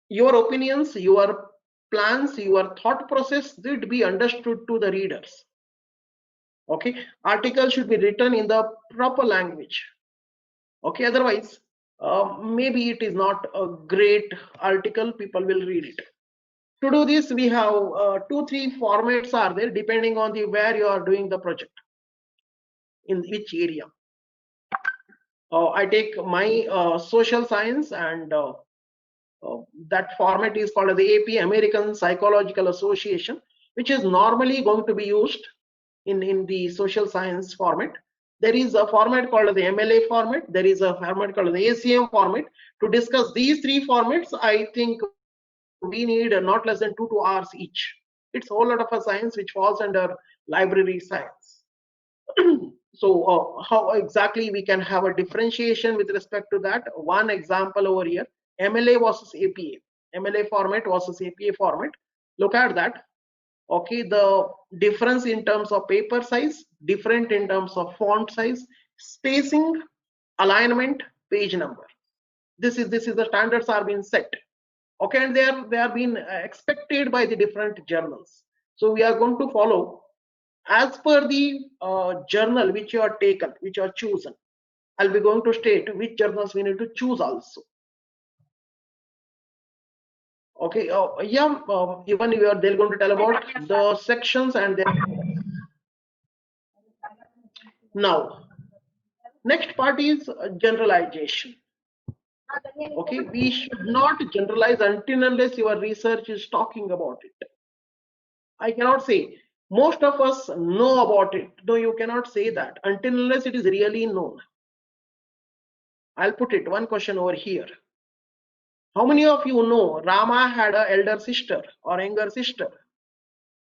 Your opinions, your plans, your thought process should be understood to the readers. Okay, article should be written in the proper language. Okay, otherwise maybe it is not a great article, people will read it. To do this, we have 2-3 formats are there depending on the where you are doing the project, in which area. I take my social science, and that format is called the AP, American Psychological Association, which is normally going to be used in the social science format. There is a format called the MLA format. There is a format called the ACM format. To discuss these 3 formats, I think we need not less than 2 hours each. It's a whole lot of a science which falls under library science. So how exactly we can have a differentiation with respect to that? One example over here, MLA versus APA. MLA format versus APA format. Look at that. Okay, the difference in terms of paper size, different in terms of font size, spacing, alignment, page number. This is the standards are being set. Okay, and they are being expected by the different journals. So we are going to follow as per the journal which you are taken, which you are chosen. I'll be going to state which journals we need to choose also. Okay, yeah, even they're going to tell about the sections and then. Now, next part is generalization. Okay, we should not generalize until unless your research is talking about it. I cannot say most of us know about it. No, you cannot say that until unless it is really known. I'll put it one question over here. How many of you know Rama had an elder sister or younger sister?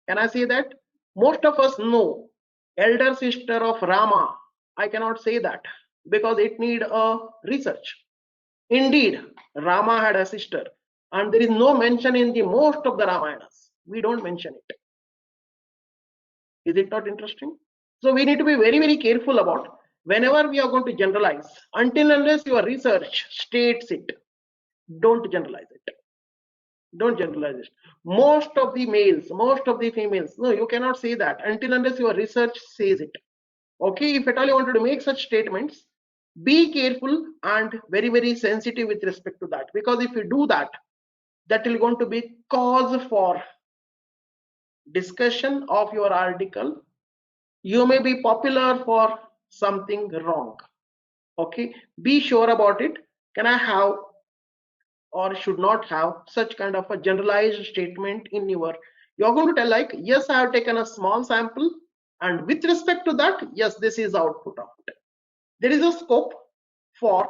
Can I say that? Most of us know elder sister of Rama. I cannot say that because it need a research. Indeed, Rama had a sister, and there is no mention in the most of the Ramayanas. We don't mention it. Is it not interesting? So we need to be very, very careful about whenever we are going to generalize. Until unless your research states it, don't generalize it. Don't generalize it. Most of the males, most of the females, no, you cannot say that until unless your research says it. Okay, if at all you wanted to make such statements, be careful and very, very sensitive with respect to that. Because if you do that, that will going to be cause for discussion of your article. You may be popular for something wrong. Okay, be sure about it. Can I have or should not have such kind of a generalized statement in your, you're going to tell like, yes, I have taken a small sample, and with respect to that, yes, this is output of it. There is a scope for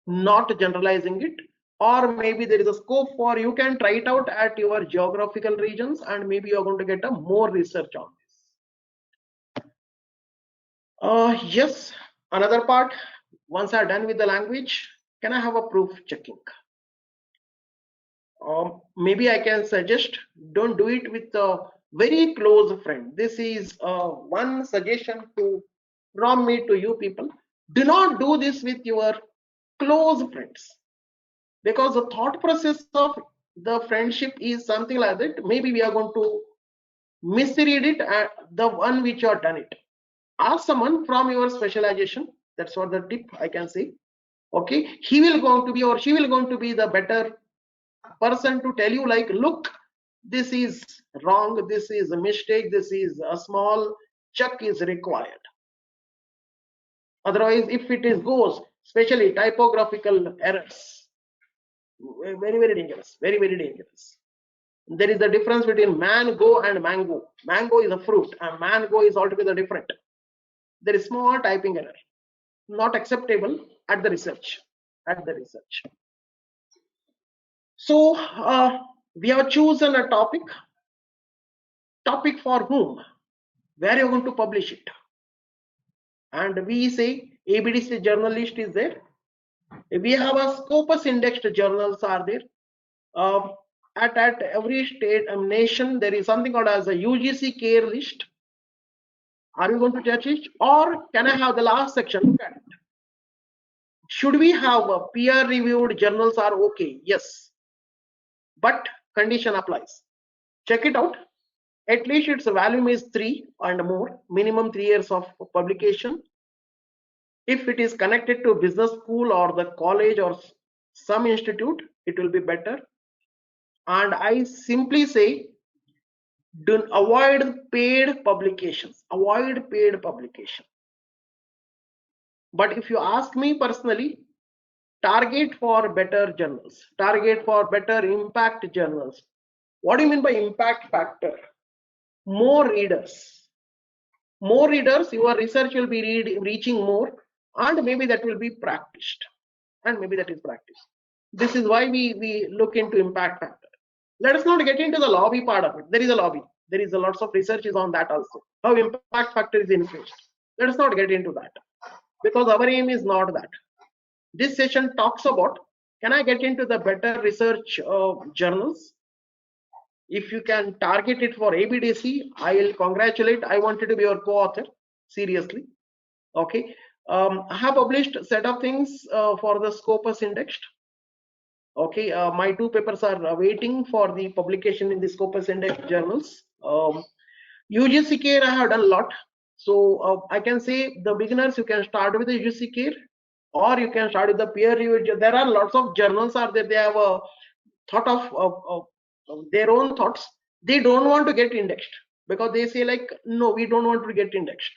not generalizing it, or maybe there is a scope for you can try it out at your geographical regions, and maybe you're going to get a more research on this. Yes, another part, once I'm done with the language, can I have a proof checking? Maybe I can suggest, don't do it with a very close friend. This is one suggestion from me to you people. Do not do this with your close friends, because the thought process of the friendship is something like that. Maybe we are going to misread it at the one which you have done it. Ask someone from your specialization. That's what the tip I can say. Okay, he will going to be or she will going to be the better person to tell you like, look, this is wrong, this is a mistake, this is a small check is required. Otherwise, if it is goes, especially typographical errors, very dangerous, very dangerous. There is a difference between mango and mango. Mango is a fruit and mango is altogether different. There is small typing error, not acceptable at the research. So we have chosen a topic for whom, where you're going to publish it, and we say ABDC journalist is there. We have a Scopus indexed journals are there. At every state nation there is something called as a UGC care list. Are you going to judge it, or can I have the last section? Look at it. Should we have a peer reviewed journals are okay? Yes, but condition applies. Check it out. At least its volume is 3 and more, minimum 3 years of publication. If it is connected to business school or the college or some institute, it will be better. And I simply say, don't avoid paid publications. Avoid paid publication. But if you ask me personally, target for better journals. Target for better impact journals. What do you mean by impact factor? More readers. More readers, your research will be reaching more, and maybe that will be practiced. And maybe that is practiced. This is why we look into impact factor. Let us not get into the lobby part of it. There is a lobby. There is a lots of researches on that also. How impact factor is influenced. Let us not get into that, because our aim is not that. This session talks about, can I get into the better research journals? If you can target it for ABDC, I will congratulate. I wanted to be your co-author, seriously. Okay. I have published a set of things for the Scopus indexed. Okay, my 2 papers are waiting for the publication in the Scopus index journals. UGC care I have done a lot. So I can say the beginners, you can start with the UGC care, or you can start with the peer review. There are lots of journals are there. They have a thought of their own thoughts. They don't want to get indexed because they say like, no, we don't want to get indexed.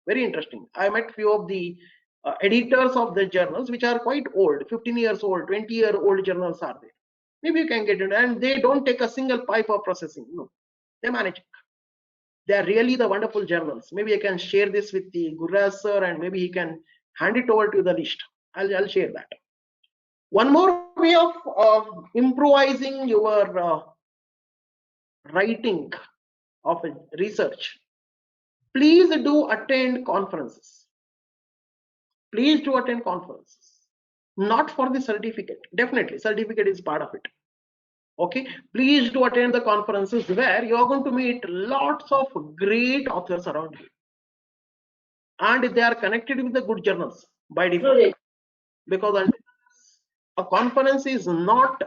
Very interesting. I met few of the editors of the journals which are quite old, 15 years old, 20-year-old journals are there. Maybe you can get it, and they don't take a single pipe of processing. No, they manage it. They are really the wonderful journals. Maybe I can share this with the Gurraj sir, and maybe he can hand it over to the list. I'll share that. One more way of improvising your writing of research. Please do attend conferences. Please do attend conferences. Not for the certificate. Definitely, certificate is part of it. Okay, please do attend the conferences where you are going to meet lots of great authors around you, and they are connected with the good journals by default. Because a conference is not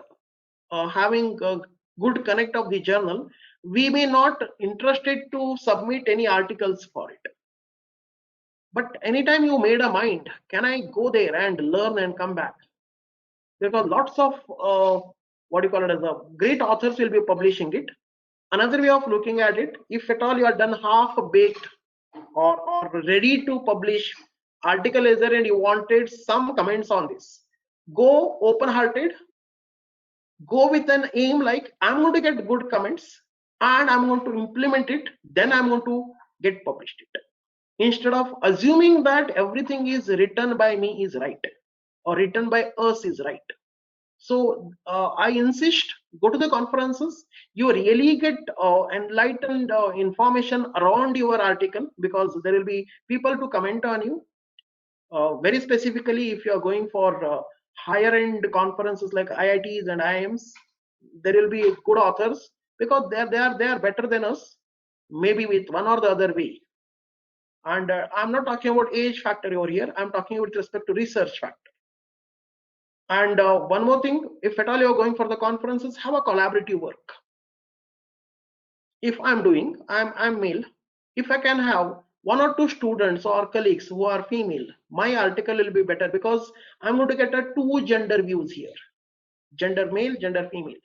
having a good connect of the journal, we may not interested to submit any articles for it. But anytime you made a mind, can I go there and learn and come back? Because lots of what you call it as a great authors will be publishing it. Another way of looking at it, if at all you are done half-baked or ready to publish article is there and you wanted some comments on this, go open-hearted, go with an aim like I'm going to get good comments and I'm going to implement it, then I'm going to get published it. Instead of assuming that everything is written by me is right or written by us is right. So I insist, go to the conferences, you really get enlightened information around your article, because there will be people to comment on you. Very specifically, if you are going for higher end conferences like IITs and IIMs, there will be good authors, because they are better than us, maybe with one or the other way. And I'm not talking about age factor over here, I'm talking with respect to research factor. And one more thing, if at all you're going for the conferences, have a collaborative work. If I'm male, if I can have one or two students or colleagues who are female, my article will be better, because I'm going to get a two gender views here, gender male, gender female.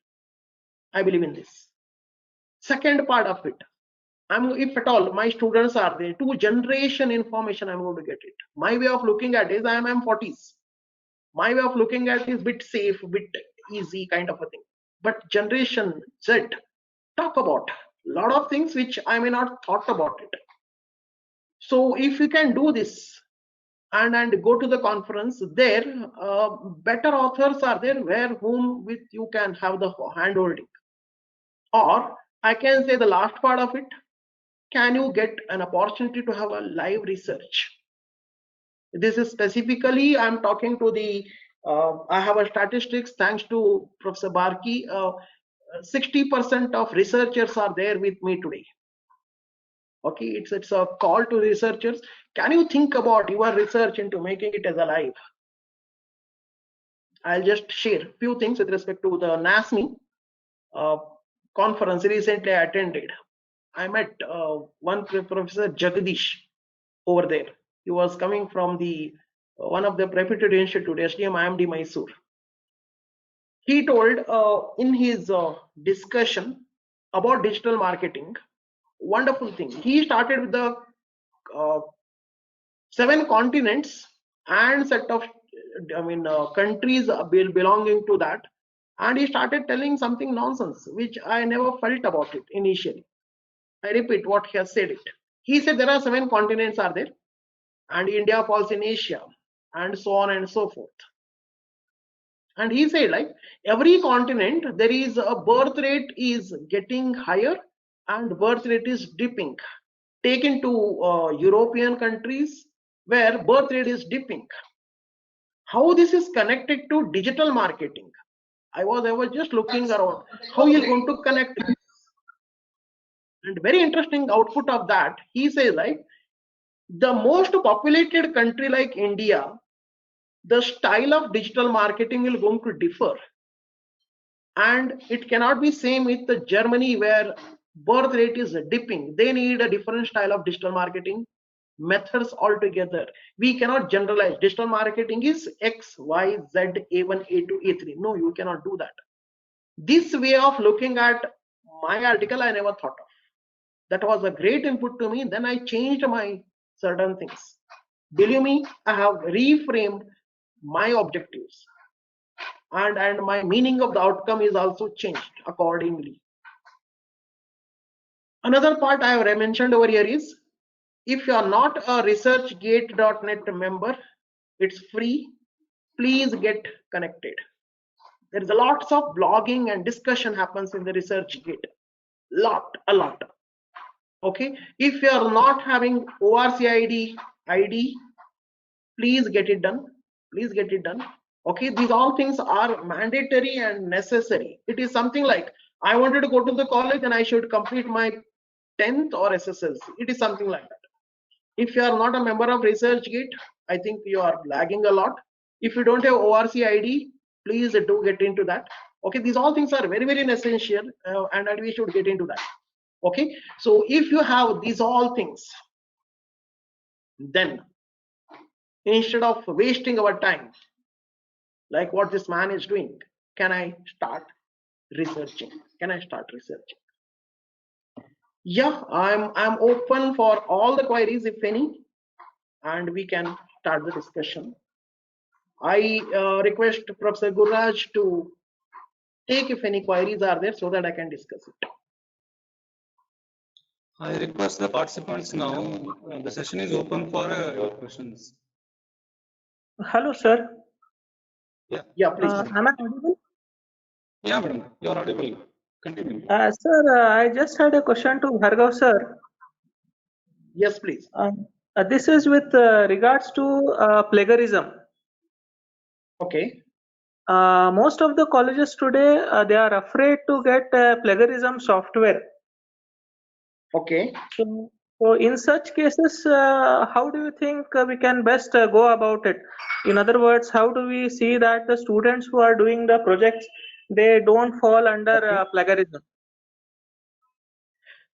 I believe in this. Second part of it, if at all my students are there, two generation information I'm going to get it. My way of looking at is I'm 40s. My way of looking at is bit safe, bit easy kind of a thing. But generation Z talk about a lot of things which I may not thought about it. So if you can do this and go to the conference, there better authors are there where whom with you can have the hand holding. Or I can say the last part of it, can you get an opportunity to have a live research? This is specifically, I'm talking to the, I have a statistics thanks to Professor Barki, 60% of researchers are there with me today. Okay, it's a call to researchers. Can you think about your research into making it as alive? I'll just share a few things with respect to the NASME conference recently I attended. I met one Professor Jagdish over there. He was coming from the one of the reputed institute, SDM IMD Mysore. He told in his discussion about digital marketing, wonderful thing. He started with the 7 continents and set of countries belonging to that, and he started telling something nonsense which I never felt about it initially. I repeat what he has said it. He said there are 7 continents are there, and India falls in Asia, and so on and so forth. And he said like every continent there is a birth rate is getting higher and birth rate is dipping. Taken to European countries where birth rate is dipping. How this is connected to digital marketing? I was just looking around how you're going to connect. And very interesting output of that, he says like the most populated country like India, the style of digital marketing will going to differ, and it cannot be same with the Germany where birth rate is dipping. They need a different style of digital marketing methods altogether. We cannot generalize digital marketing is X, Y, Z, A1, A2, A3. No, you cannot do that. This way of looking at my article I never thought of. That was a great input to me. Then I changed my certain things. Believe me, I have reframed my objectives, and my meaning of the outcome is also changed accordingly. Another part I have mentioned over here is, if you are not a researchgate.net member, it's free. Please get connected. There is a lots of blogging and discussion happens in the ResearchGate. A lot. Okay. If you are not having ORCID ID, please get it done. Please get it done. Okay. These all things are mandatory and necessary. It is something like I wanted to go to the college and I should complete my 10th or SSLC. It is something like that. If you are not a member of ResearchGate, I think you are lagging a lot. If you don't have ORC ID, please do get into that. Okay, these all things are very, very essential, and we should get into that. Okay, so if you have these all things, then instead of wasting our time, like what this man is doing, can I start? researching. Can I start researching? Yeah, I'm open for all the queries, if any, and we can start the discussion. I request Professor Gurraj to take if any queries are there so that I can discuss it. I request the participants now. The session is open for your questions. Hello, sir. Yeah, please. Am I audible? Yeah, madam, you are audible. Continue. Sir, I just had a question to Bhargav, sir. Yes, please. This is with regards to plagiarism. Okay. Most of the colleges today, they are afraid to get plagiarism software. Okay. So in such cases, how do you think we can best go about it? In other words, how do we see that the students who are doing the projects, they don't fall under plagiarism?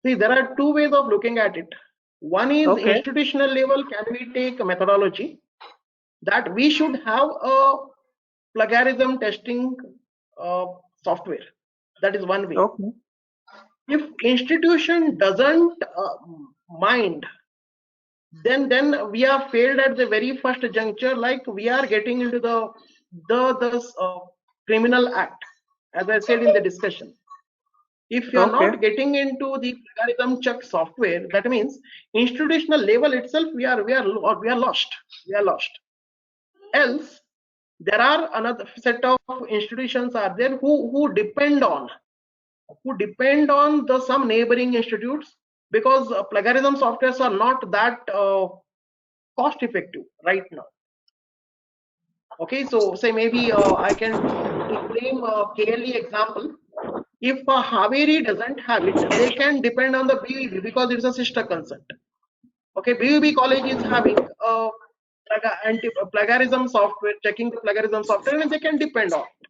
See, there are two ways of looking at it. One is Okay. institutional level. Can we take a methodology that we should have a plagiarism testing software? That is one way. Okay. If institution doesn't mind, then we are failed at the very first juncture. Like we are getting into the criminal act, as I said in the discussion. If you are Okay. not getting into the plagiarism check software, that means institutional level itself, we are lost. We are lost. Else, there are another set of institutions are there who depend on the some neighboring institutes, because plagiarism softwares are not that cost effective right now. Okay, so say maybe I can claim a KLE example. If Haveri doesn't have it, they can depend on the BUB because it's a sister concern. Okay, BUB college is having anti-plagiarism software, checking the plagiarism software, and they can depend on it.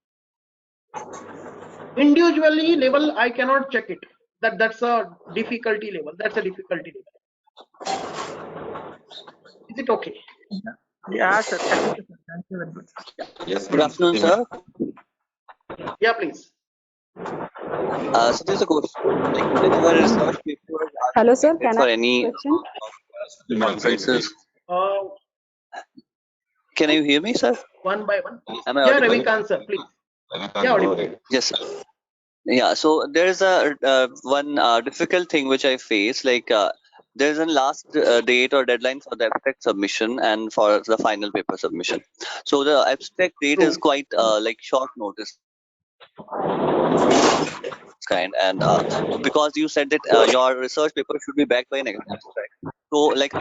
Individually level, I cannot check it. That's a difficulty level. That's a difficulty level. Is it okay? Yeah, sir. Thank you, sir. Thank you very much. Yes, Good afternoon, sir. Yeah, please. So there's a question. Like whenever research papers are Hello, sir. submitted Can for I any question? conferences, Uh, can you hear me, sir? one by one. Am I Yeah, audible? Ravikant, sir, please. Ravikant, Yeah, go audible. ahead. Yes, sir. Yeah. So there's a one difficult thing which I face. Like there's a last date or deadline for the abstract submission and for the final paper submission. So the abstract date is True. quite like short notice kind, and because you said that your research paper should be backed by an abstract, so like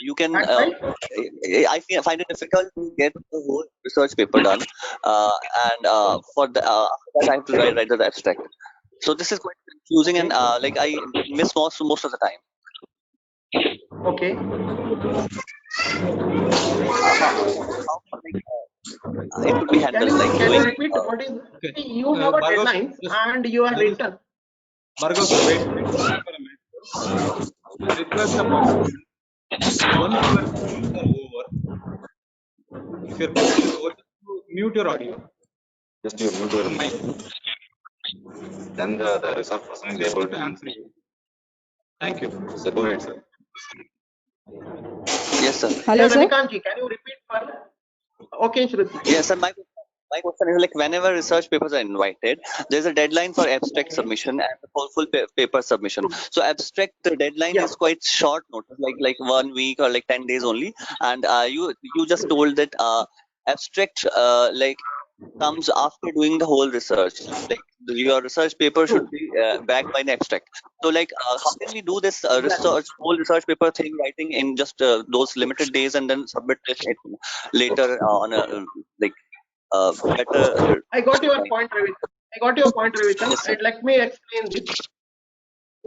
you can That's right. I find it difficult to get the whole research paper done, and for the after that I have to write the abstract. So this is quite confusing, and like I miss most of the time. Okay. Like, it could be Can handled like you doing repeat what is? Okay. See, you have a Bhargav, deadlines just- and you are written. Bhargav, sir, wait for a minute. I request the participant, once your questions are over, if your question is over, mute your audio. Just you mute your mic. Then the research person is able to answer you. Thank you. So go ahead, sir. yes, sir. Hello, Yeah, sir. Ravikant ji, can you repeat further? Okay, Shruti. Yes, sir. My question is like whenever research papers are invited, there's a deadline for abstract submission and the full paper submission. So abstract the deadline Yeah. is quite short notice, like 1 week or like 10 days only. And you just told that abstract like comes after doing the whole research. Like your research paper should be backed by an abstract. So like how can we do this whole research paper thing writing in just those limited days and then submit it later on a like better I got your time? point, Ravikant. Yes, sir. And let me explain this.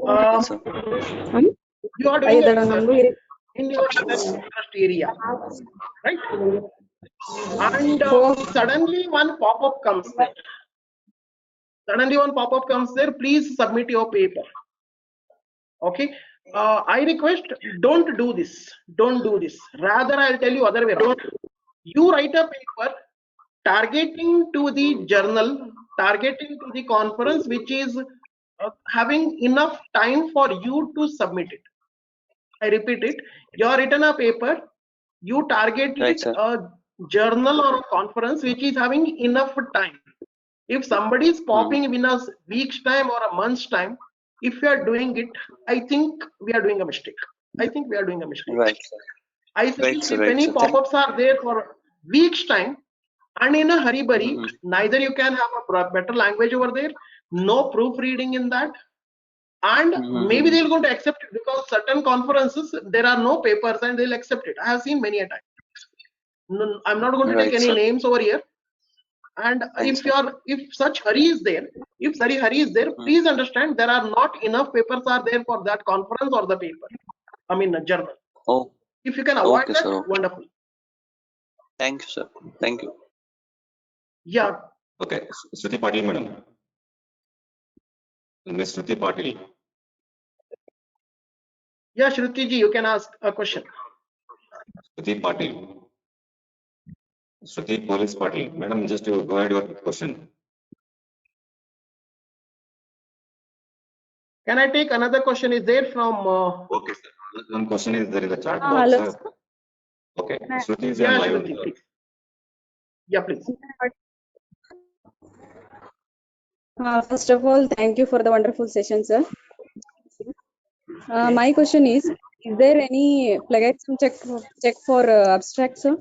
Yes, sir. You are doing a Either research in your interest area, right? And suddenly one pop-up comes there. Please submit your paper. Okay. I request, don't do this. Rather, I'll tell you other way around. You write a paper targeting to the journal, targeting to the conference, which is having enough time for you to submit it. I repeat it, you are written a paper, you target Right, it sir. a journal or a conference which is having enough time. If somebody is popping in a week's time or a month's time, if we are doing it, I think we are doing a mistake. I think we are doing a mistake. Right, sir. I Right, suggest sir. if Right, any sir. pop-ups are there for weeks time and in a hurry-burry, neither you can have a better language over there, no proofreading in that, and maybe they're going to accept it because certain conferences there are no papers and they'll accept it. I have seen many a time. No, I'm not going to Right, take any sir. names over here. And Thanks, if such hurry is there, please understand there are not enough papers are there for that conference or the paper. I mean, a journal. Oh, If you can avoid okay, that, sir. Okay. wonderful. Thank you, sir. Thank you. Yeah, Okay, Shruti Patil, madam. Miss Shruti Patil. yeah, Shruti ji, you can ask a question. Shruti Patil. Shruti Police Patil. Madam, just you go ahead your question. Can I take another question? Is there from? Okay, sir. One question is there in the chat box. Hello. Sir. Okay, Shruti is Yeah, on live. Shruti, please. Yeah, please. First of all, thank you for the wonderful session, sir. My question is there any plagiarism check for abstract, sir?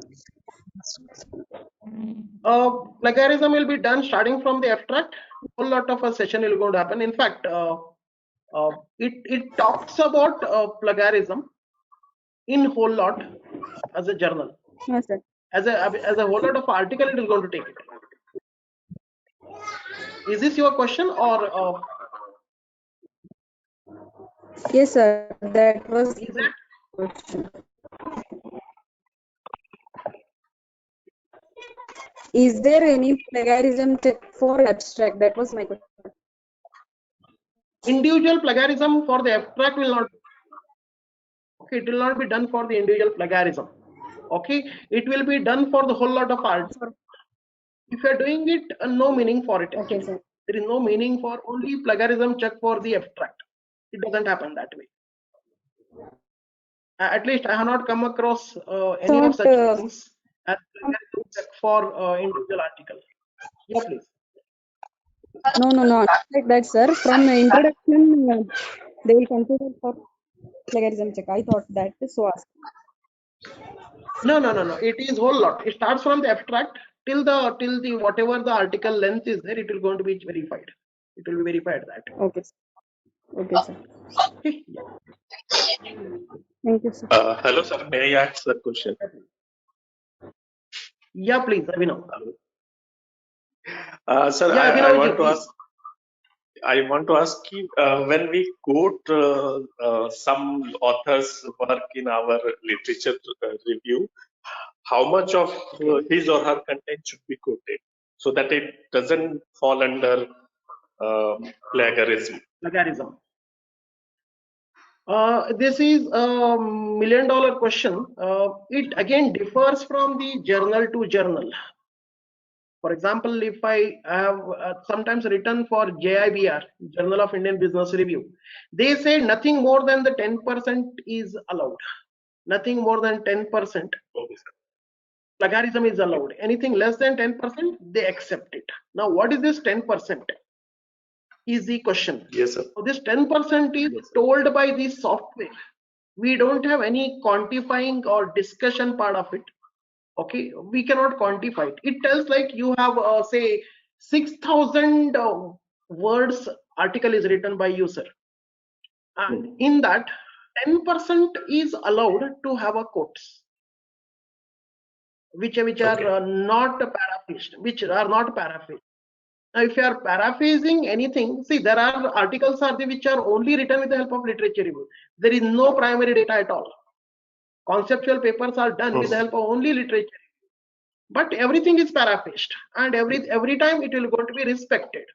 Plagiarism will be done starting from the abstract. A whole lot of a session will going to happen. In fact, it talks about plagiarism in whole lot as a journal. Yes, sir. As a whole lot of article, it is going to take it. Is this your question or? Yes, sir. That was Is that? question. Is there any plagiarism check for abstract? That was my question. Individual plagiarism for the abstract will not. Okay, it will not be done for the individual plagiarism. Okay, it will be done for the whole lot of art. If you are doing it, no meaning for it. Okay, sir. There is no meaning for only plagiarism check for the abstract. It doesn't happen that way. At least I have not come across any of such things as plagiarism check for individual article. Yeah, please. No, not like that, sir. From the introduction, they will consider for plagiarism check. I thought that so asked. No. It is whole lot. It starts from the abstract till the whatever the article length is there. It will going to be verified. It will be verified that. Okay, sir. Okay, sir. Okay. Thank you, sir. Hello, sir. May I ask the question? Yeah, please, Abhinav. Sir, Yeah, I Abhinav ji, want to please. ask. I want to ask you when we quote some author's work in our literature review, how much of his or her content should be quoted so that it doesn't fall under plagiarism? Plagiarism. This is a million-dollar question. It again differs from the journal to journal. For example, if I have sometimes written for JIBR, Journal of Indian Business Review, they say nothing more than the 10% is allowed. Nothing more than 10%. Okay, sir. Plagiarism is allowed. Anything less than 10%, they accept it. Now, what is this 10%? Is the question. Yes, sir. So this 10% is told by the software. We don't have any quantifying or discussion part of it. Okay, we cannot quantify it. It tells like you have say 6,000 words article is written by user, and in that 10% is allowed to have a quotes which are not paraphrased, which are not paraphrased. Now, if you are paraphrasing anything, see there are articles are there which are only written with the help of literature review. There is no primary data at all. Conceptual papers are done with the help of only literature. But everything is paraphrased, and every time it will going to be respected.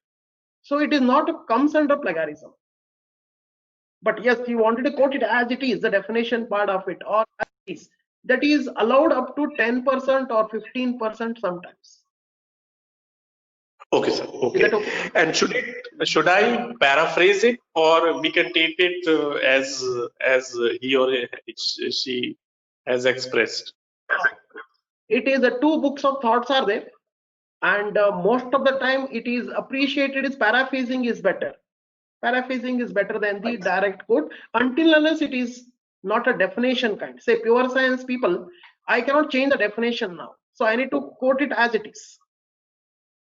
So it is not comes under plagiarism. But yes, you wanted to quote it as it is, the definition part of it, or as is, that is allowed up to 10% or 15% sometimes. Okay, sir. Is Okay. that okay? And should I paraphrase it, or we can take it as he or she has expressed? It is the two books of thoughts are there, and most of the time it is appreciated is paraphrasing is better. Paraphrasing is better than the direct quote, until unless it is not a definition kind. Say pure science people, I cannot change the definition now, so I need to quote it as it is.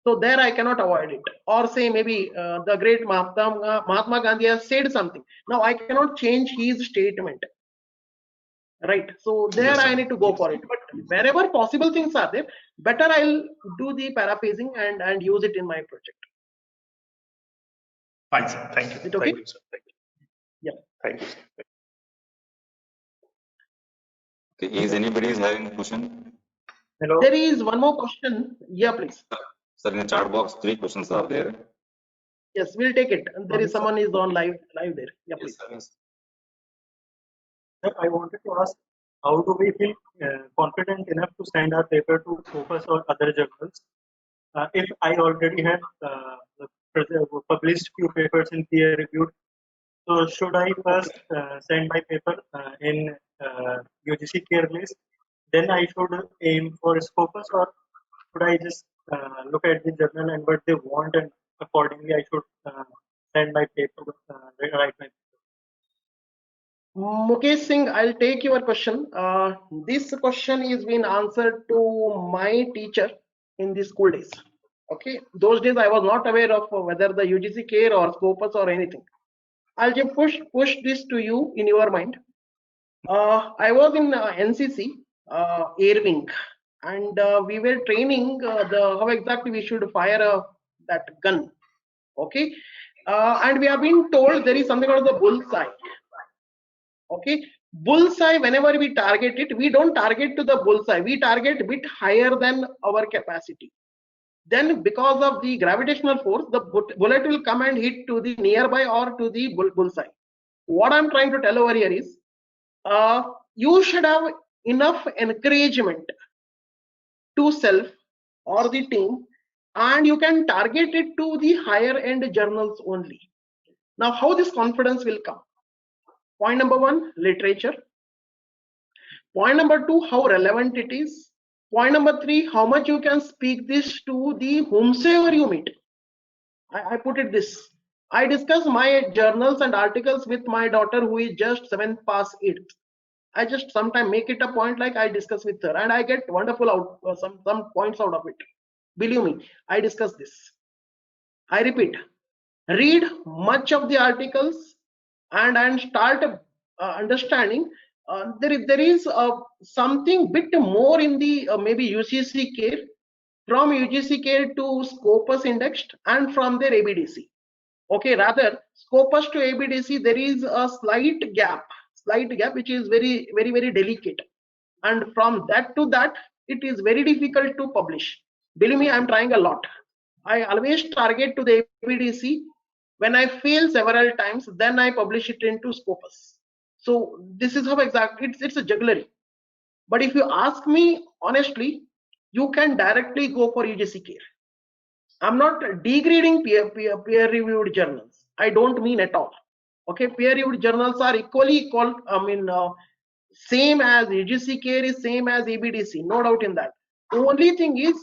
So there I cannot avoid it. Or say maybe the great Mahatma Gandhi has said something. Now I cannot change his statement. Right. So there Yes, I sir. need to go for it. But wherever possible things are there, better I'll do the paraphrasing and use it in my project. Fine, sir. Thank you. Is it okay? Thank you, sir. Thank you. Yeah. Thank you, sir. Okay, is anybody is having a question? Hello. There is one more question. Yeah, please. Sir, in the chat box, 3 questions are there. Yes, we'll take it. And there is someone is on live there. Yeah, Yes, please. sir. Yes. Sir, I wanted to ask, how do we feel confident enough to send our paper to Scopus or other journals? If I already have published few papers in peer reviewed, so should I first send my paper in UGC care list, then I should aim for Scopus, or should I just look at the journal and what they want, and accordingly I should send my paper, write my paper? Mukesh Singh, I'll take your question. This question is being answered to my teacher in the school days. Okay, those days I was not aware of whether the UGC care or Scopus or anything. I'll just push this to you in your mind. I was in NCC Air Wing, and we were training how exactly we should fire that gun. Okay, and we have been told there is something called the bullseye. Okay, bullseye, whenever we target it, we don't target to the bullseye, we target a bit higher than our capacity. Then because of the gravitational force, the bullet will come and hit to the nearby or to the bullseye. What I'm trying to tell over here is you should have enough encouragement to self or the team, and you can target it to the higher end journals only. Now how this confidence will come? Point number 1, literature. Point number 2, how relevant it is. Point number 3, how much you can speak this to the whomsoever you meet. I put it this. I discuss my journals and articles with my daughter who is just 7th pass 8th. I just sometimes make it a point like I discuss with her, and I get wonderful some points out of it. Believe me, I discuss this. I repeat, read much of the articles and start understanding there is something bit more in the maybe UGC care, from UGC care to Scopus indexed, and from their ABDC. Okay, rather Scopus to ABDC there is a slight gap which is very delicate, and from that to that it is very difficult to publish. Believe me, I'm trying a lot. I always target to the ABDC. When I fail several times, then I publish it into Scopus. So this is how exactly it's a jugglery. But if you ask me honestly, you can directly go for UGC care. I'm not degrading peer reviewed journals. I don't mean at all. Okay, peer reviewed journals are equally called, same as UGC care is same as ABDC, no doubt in that. The only thing is,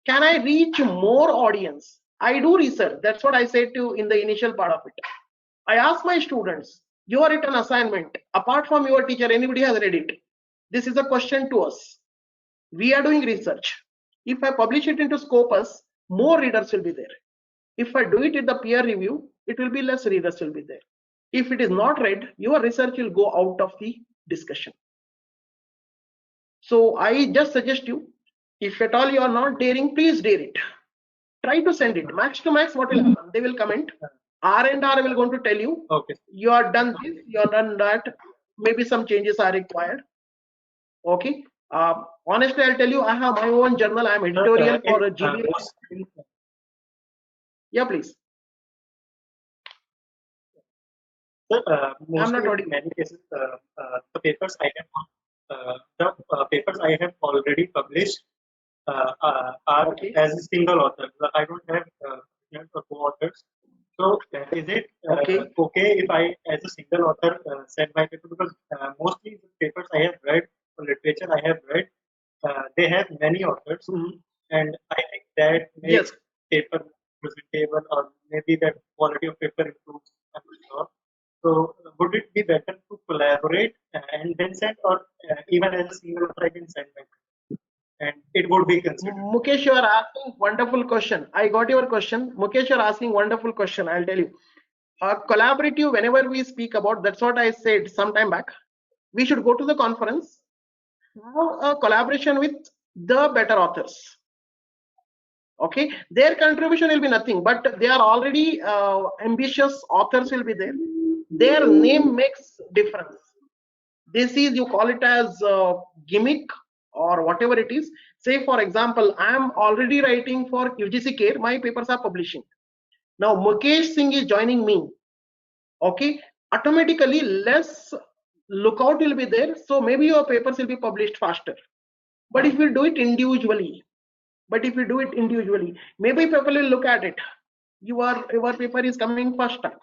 can I reach more audience? I do research. That's what I said to in the initial part of it. I ask my students, your written assignment, apart from your teacher, anybody has read it? This is a question to us. We are doing research. If I publish it into Scopus, more readers will be there. If I do it in the peer review, it will be less readers will be there. If it is not read, your research will go out of the discussion. So I just suggest you, if at all you are not daring, please dare it. Try to send it. Max to max, what will happen? They will comment. R&R will going to tell you, Okay. you are done this, you are done that. Maybe some changes are required. Okay. Honestly, I'll tell you, I have my own journal. I'm editorial for a GB. Yeah, please. Sir, I'm not mostly in many cases, the papers I have already published, are Okay. as a single author. I don't have co-authors. So is it Okay. okay if I, as a single author, send my paper? Because mostly the papers I have read, or literature I have read, they have many authors, Mhm. and I think that makes Yes. paper presentable, or maybe the quality of paper improves. I'm not sure. So would it be better to collaborate and then send, or even as a single author I can send my paper, and it would be considered? Mukesh, you are asking wonderful question. I got your question. Mukesh, you are asking wonderful question. I'll tell you. Collaborative, whenever we speak about, that's what I said some time back. We should go to the conference, have a collaboration with the better authors. Okay, their contribution will be nothing, but they are already ambitious authors will be there. Their name makes difference. This is, you call it as gimmick or whatever it is. Say for example, I am already writing for UGC CARE, my papers are publishing. Now Mukesh Singh is joining me. Okay, automatically less lookout will be there, so maybe your papers will be published faster. But if you do it individually, maybe people will look at it. Your paper is coming first time.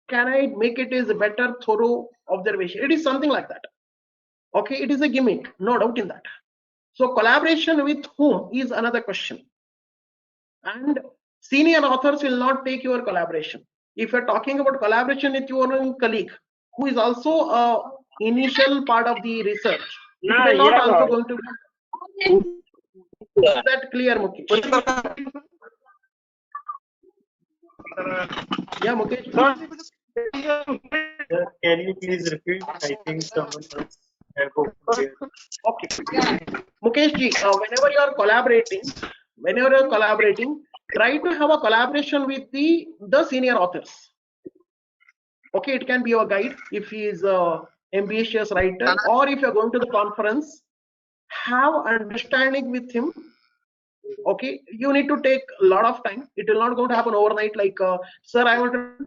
Can I make it as a better thorough observation? It is something like that. Okay, it is a gimmick, no doubt in that. So collaboration with whom is another question. And senior authors will not take your collaboration. If you're talking about collaboration with your own colleague, who is also a initial part of the research, it will not also going to be. Is that clear, Mukesh? Yeah, Mukesh. Can you please repeat? I think someone else have opened their. Okay. Mukesh ji, whenever you are collaborating, try to have a collaboration with the senior authors. Okay, it can be your guide if he is a ambitious writer, or if you're going to the conference, have understanding with him. Okay, you need to take a lot of time. It will not going to happen overnight. Like, sir, I want to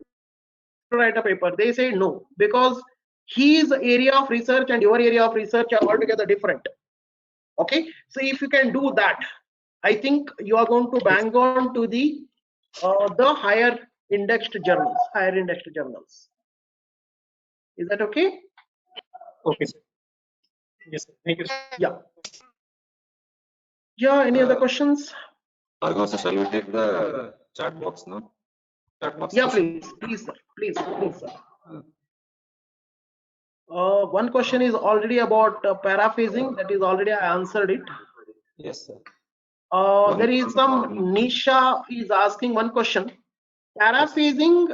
write a paper. They say no, because his area of research and your area of research are altogether different. Okay, so if you can do that, I think you are going to bang on to the higher indexed journals. Is that okay? Okay, sir. Yes, sir. Thank you, sir. Yeah. Yeah, any other questions? Bhargav sir, shall we take the chat box now? Chat box Yeah, question. please, sir. Please, sir. One question is already about paraphrasing. That is already I answered it. Yes, sir. There is some Nisha is asking one question. Paraphrasing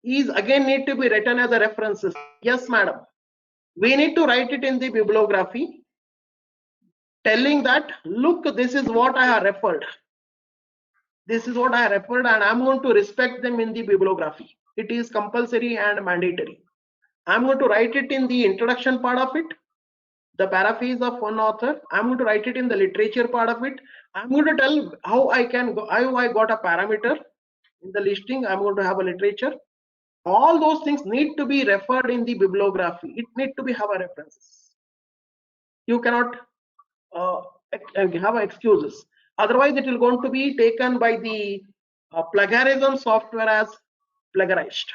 is again need to be written as a references. Yes, madam. We need to write it in the bibliography, telling that, look, this is what I have referred. This is what I referred, and I'm going to respect them in the bibliography. It is compulsory and mandatory. I'm going to write it in the introduction part of it, the paraphrase of one author. I'm going to write it in the literature part of it. I'm going to tell how I got a parameter in the listing. I'm going to have a literature. All those things need to be referred in the bibliography. It need to be have a references. You cannot have excuses. Otherwise, it will going to be taken by the plagiarism software as plagiarized.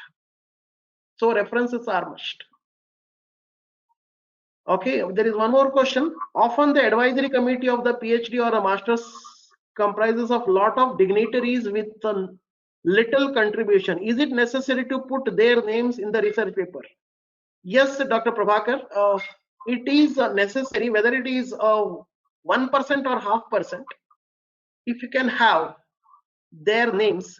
So references are must. Okay, there is one more question. Often the advisory committee of the PhD or a master's comprises of lot of dignitaries with a little contribution. Is it necessary to put their names in the research paper? Yes, Dr. Prabhakar, it is necessary, whether it is 1% or 0.5%. If you can have their names,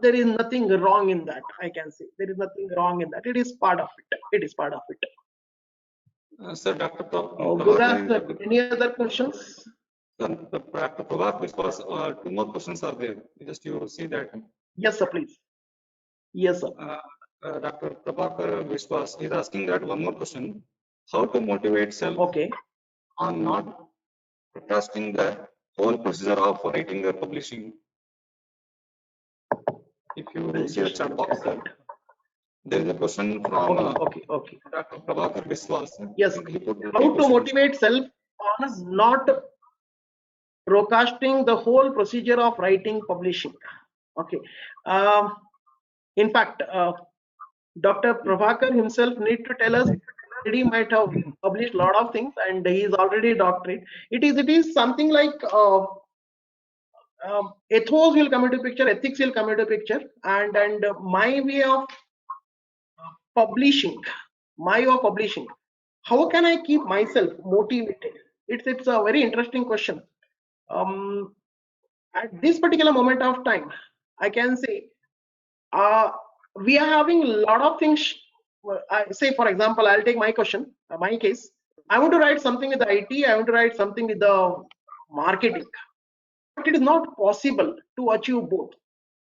there is nothing wrong in that. I can say there is nothing wrong in that. It is part of it. It is part of it. Sir, Dr. Gurudas, any other questions? Sir, Dr. Prabhakar, 2 more questions are there. Just you see that. Yes, sir, please. Yes, sir. Dr. Prabhakar Vishwas is asking that one more question. How to motivate self on not procrastinating the whole procedure of writing or publishing? If you see the chat box, there is a question from okay. Dr. Prabhakar Vishwas. Yes. How to motivate self on not broadcasting the whole procedure of writing, publishing. Okay. In fact, Dr. Prabhakar himself need to tell us. He might have published a lot of things, and he is already doctorate. It is something like ethos will come into picture, ethics will come into picture, and my way of publishing, how can I keep myself motivated? It's a very interesting question. At this particular moment of time, I can say we are having a lot of things. I say, for example, I'll take my question, my case. I want to write something with the IT, I want to write something with the marketing, but it is not possible to achieve both.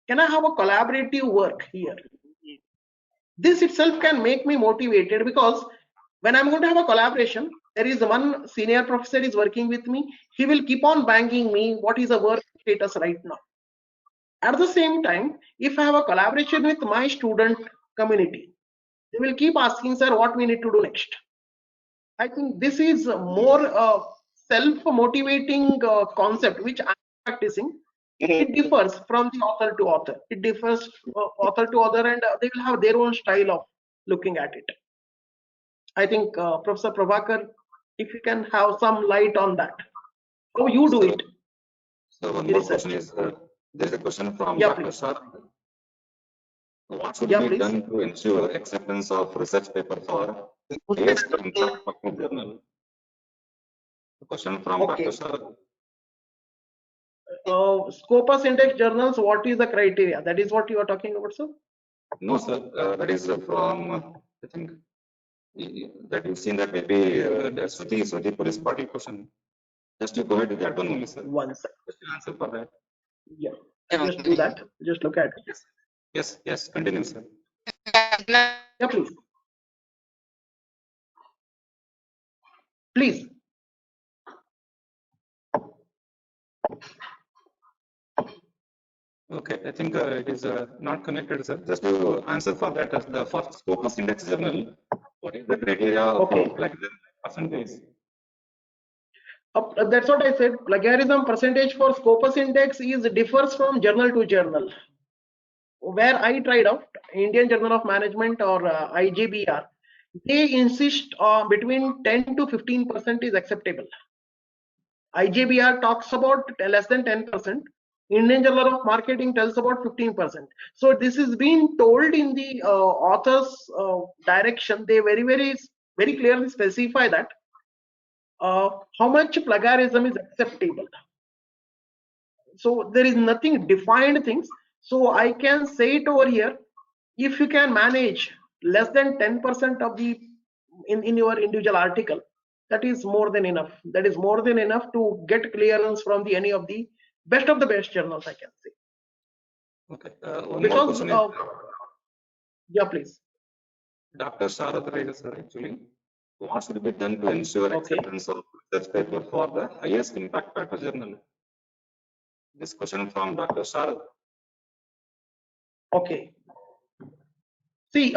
Can I have a collaborative work here? This itself can make me motivated, because when I'm going to have a collaboration, there is one senior professor is working with me. He will keep on banging me what is the work status right now. At the same time, if I have a collaboration with my student community, they will keep asking, sir, what we need to do next. I think this is more self-motivating concept which I'm practicing. It differs from the author to author. It differs author to author, and they will have their own style of looking at it. I think Professor Prabhakar, if you can have some light on that, how you do it. So one more question is, there is a question from Yeah, Dr. please. Shah. What should Yeah, be please. done to ensure acceptance of research paper for highest impact factor journal? The question from Okay. Dr. Shah. Scopus index journals, what is the criteria? That is what you are talking about, sir? No, sir. That is from, I think, that you've seen that maybe the Swathi Police Party question. Just to go ahead with that one only, sir. One second. Just to answer for that. Yeah. Just do that. Just look at it. Yes. Continue, sir. Yeah, please. Please. Okay, I think it is not connected, sir. Just to answer for that, the first Scopus index journal, what is the criteria of plagiarism percentage? That's what I said. Plagiarism percentage for Scopus index is differs from journal to journal. Where I tried out, Indian Journal of Management or IJBR, they insist on between 10 to 15% is acceptable. IJBR talks about less than 10%. Indian Journal of Marketing tells about 15%. So this is being told in the author's direction. They very clearly specify that how much plagiarism is acceptable. So there is nothing defined things. So I can say it over here. If you can manage less than 10% of the in your individual article, that is more than enough. That is more than enough to get clearance from the any of the best journals, I can say. Okay. One more Because question is, yeah, please. Dr. Sharad Raider, sir, actually, what should be done to ensure acceptance of research paper for the highest impact factor journal? This question from Dr. Sharad. Okay. See,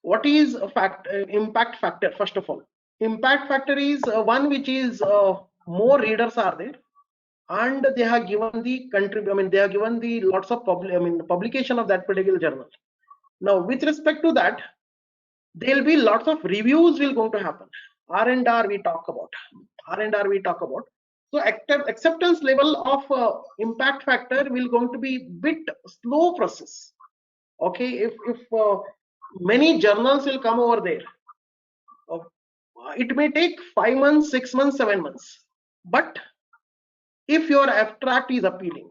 what is a impact factor? First of all, impact factor is one which is more readers are there, and they have given the they have given the lots of publication of that particular journal. Now, with respect to that, there will be lots of reviews will going to happen. R&R we talk about. So acceptance level of impact factor will going to be bit slow process. Okay, if many journals will come over there, it may take 5 months, 6 months, 7 months. But if your abstract is appealing,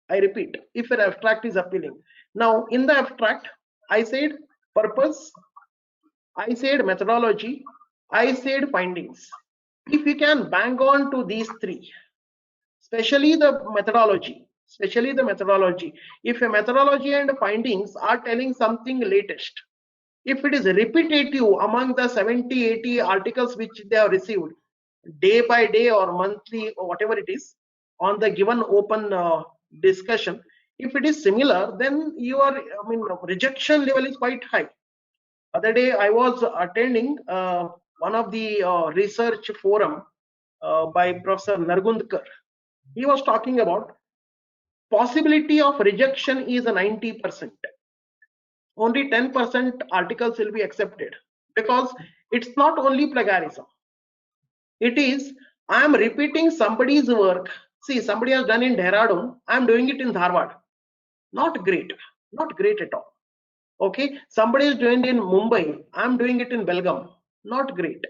I repeat, if your abstract is appealing. Now in the abstract, I said purpose, I said methodology, I said findings. If we can bang on to these three, especially the methodology, if a methodology and findings are telling something latest, if it is repetitive among the 70, 80 articles which they have received day by day or monthly or whatever it is on the given open discussion, if it is similar, then your rejection level is quite high. Other day I was attending one of the research forum by Professor Nargundkar. He was talking about possibility of rejection is a 90%. Only 10% articles will be accepted, because it's not only plagiarism. It is, I am repeating somebody's work. See, somebody has done in Dehradun, I am doing it in Dharwad. Not great, not great at all. Okay, somebody is doing it in Mumbai, I am doing it in Belgaum. Not great.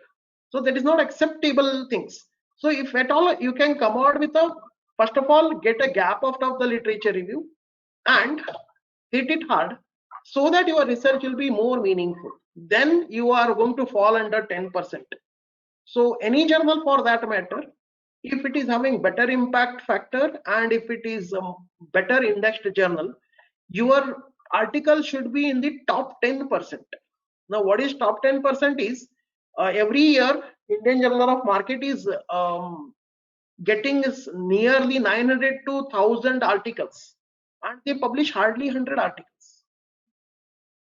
So that is not acceptable things. So if at all you can come out with a, first of all, get a gap out of the literature review and hit it hard, so that your research will be more meaningful. Then you are going to fall under 10%. So any journal for that matter, if it is having better impact factor and if it is better indexed journal, your article should be in the top 10%. Now what is top 10% is, every year Indian Journal of Market is getting nearly 900 to 1000 articles, and they publish hardly 100 articles.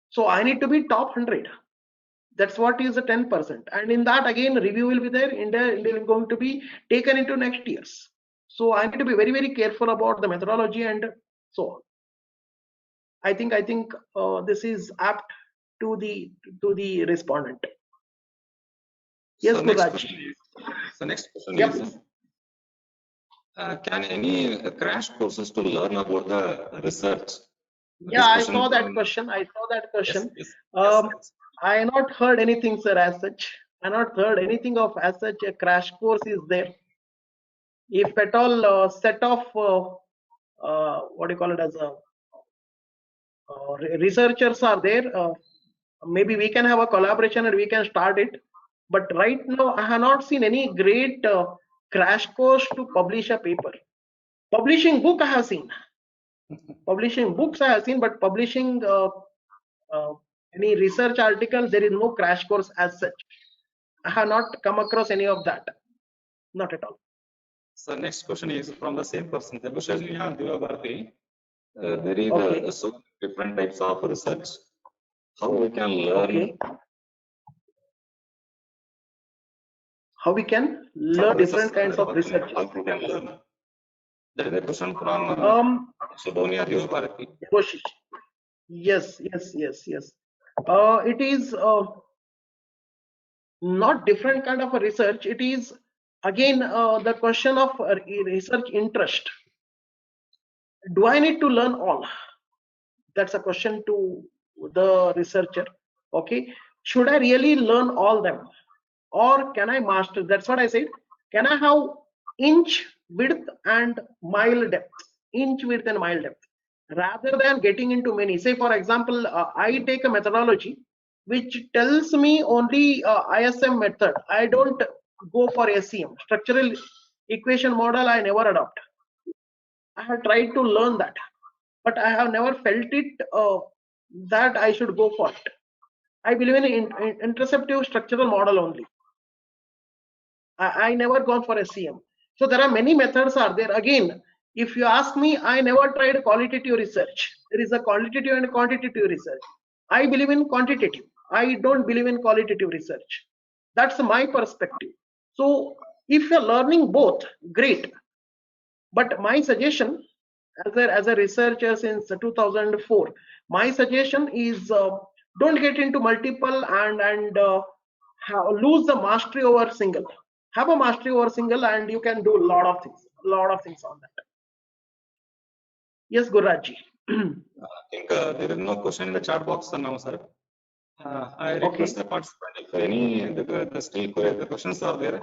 So I need to be top 100. That's what is the 10%. And in that again, review will be there. India is going to be taken into next years. So I need to be very, very careful about the methodology and so on. I think this is apt to the respondent. Yes, Gurraj. So next question Yep. is, can any crash courses to learn about the research? Yeah, I saw that question. Yes. I not heard anything, sir, as such. I not heard anything of as such a crash course is there. If at all set of what do you call it as a researchers are there, maybe we can have a collaboration and we can start it. But right now, I have not seen any great crash course to publish a paper. Publishing book I have seen. Publishing books I have seen, but publishing any research articles, there is no crash course as such. I have not come across any of that. Not at all. So next question is from the same person. There is so different types of research. How we can learn? Okay. How we can learn different kinds of research? How we can learn? There is a question from Sudonia Divabarati. Yes. It is not different kind of a research. It is again the question of research interest. Do I need to learn all? That's a question to the researcher. Okay, should I really learn all them, or can I master? That's what I said. Can I have inch width and mile depth? Inch width and mile depth, rather than getting into many. Say for example, I take a methodology which tells me only ISM method. I don't go for SEM, structural equation model. I never adopt. I have tried to learn that, but I have never felt it that I should go for it. I believe in interceptive structural model only. I never gone for SEM. So there are many methods are there. Again, if you ask me, I never tried qualitative research. There is a qualitative and quantitative research. I believe in quantitative. I don't believe in qualitative research. That's my perspective. So if you're learning both, great. But my suggestion as a researcher since 2004, my suggestion is don't get into multiple and lose the mastery over single. Have a mastery over single and you can do a lot of things on that. Yes, Gurraj. I think there is no question in the chat box now, sir. I request the participant, if any the still the questions are there,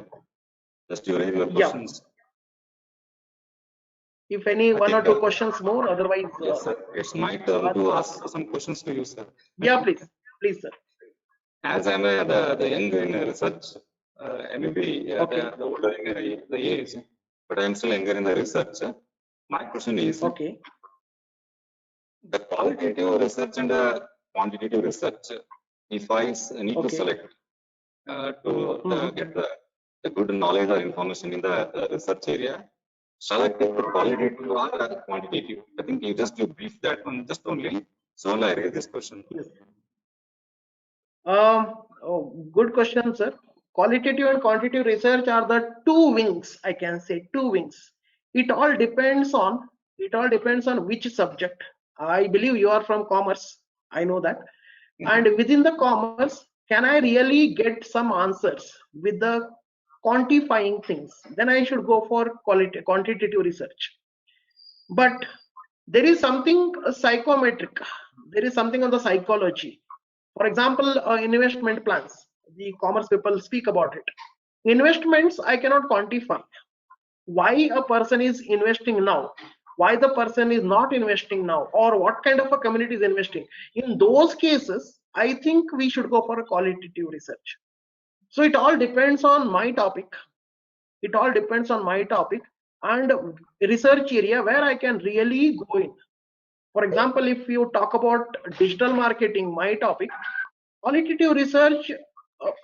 just you raise your questions. If any one or two questions more, otherwise. Yes, sir. It's my turn to ask some questions to you, sir. Yeah, please, sir. As I'm the young in research, I may be the older in the age, but I'm still younger in the research. My question is, okay, the qualitative research and the quantitative research, if I need to select to get the good knowledge or information in the research area, shall I take the qualitative or quantitative? I think you brief that one just only. So I raise this question. Yes. Good question, sir. qualitative and quantitative research are the two wings, I can say, two wings. It all depends on which subject. I believe you are from commerce, I know that. And within the commerce, can I really get some answers with the quantifying things? Then I should go for quantitative research. But there is something psychometric. There is something on the psychology. For example, investment plans. The commerce people speak about it. Investments I cannot quantify. Why a person is investing now, why the person is not investing now, or what kind of a community is investing. In those cases, I think we should go for a qualitative research. So it all depends on my topic. It all depends on my topic and research area where I can really go in. For example, if you talk about digital marketing, my topic, qualitative research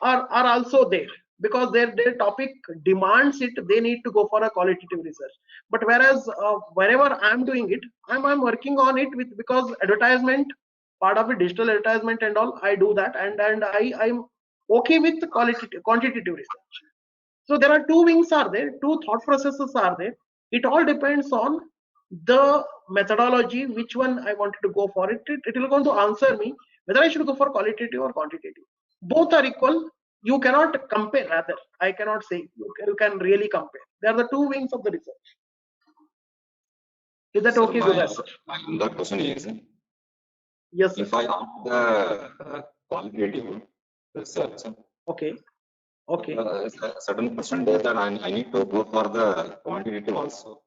are also there, because their topic demands it. They need to go for a qualitative research. But whereas wherever I'm doing it, I'm working on it with, because advertisement, part of it, digital advertisement and all, I do that, and I'm okay with the quantitative research. So there are two wings are there, two thought processes are there. It all depends on the methodology, which one I wanted to go for. It will going to answer me whether I should go for qualitative or quantitative. Both are equal. You cannot compare, rather. I cannot say you can really compare. They are the two wings of the research. Is that Sir, okay, Gudas? my another question is, Yes, sir. if I opt the qualitative research, Okay. Okay. a certain percentage that I need to go for the quantitative also.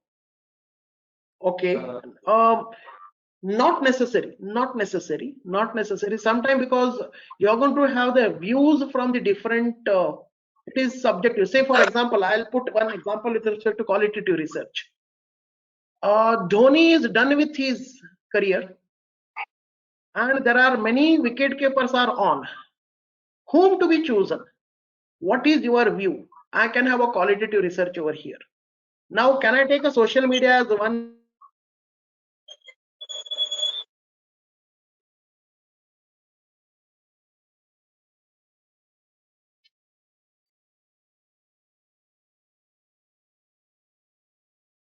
Okay. Not necessary. Sometimes, because you're going to have the views from the different, it is subjective. Say, for example, I'll put one example with respect to qualitative research. Dhoni is done with his career, and there are many wicket keepers are on. Whom to be chosen? What is your view? I can have a qualitative research over here. Now, can I take a social media as one?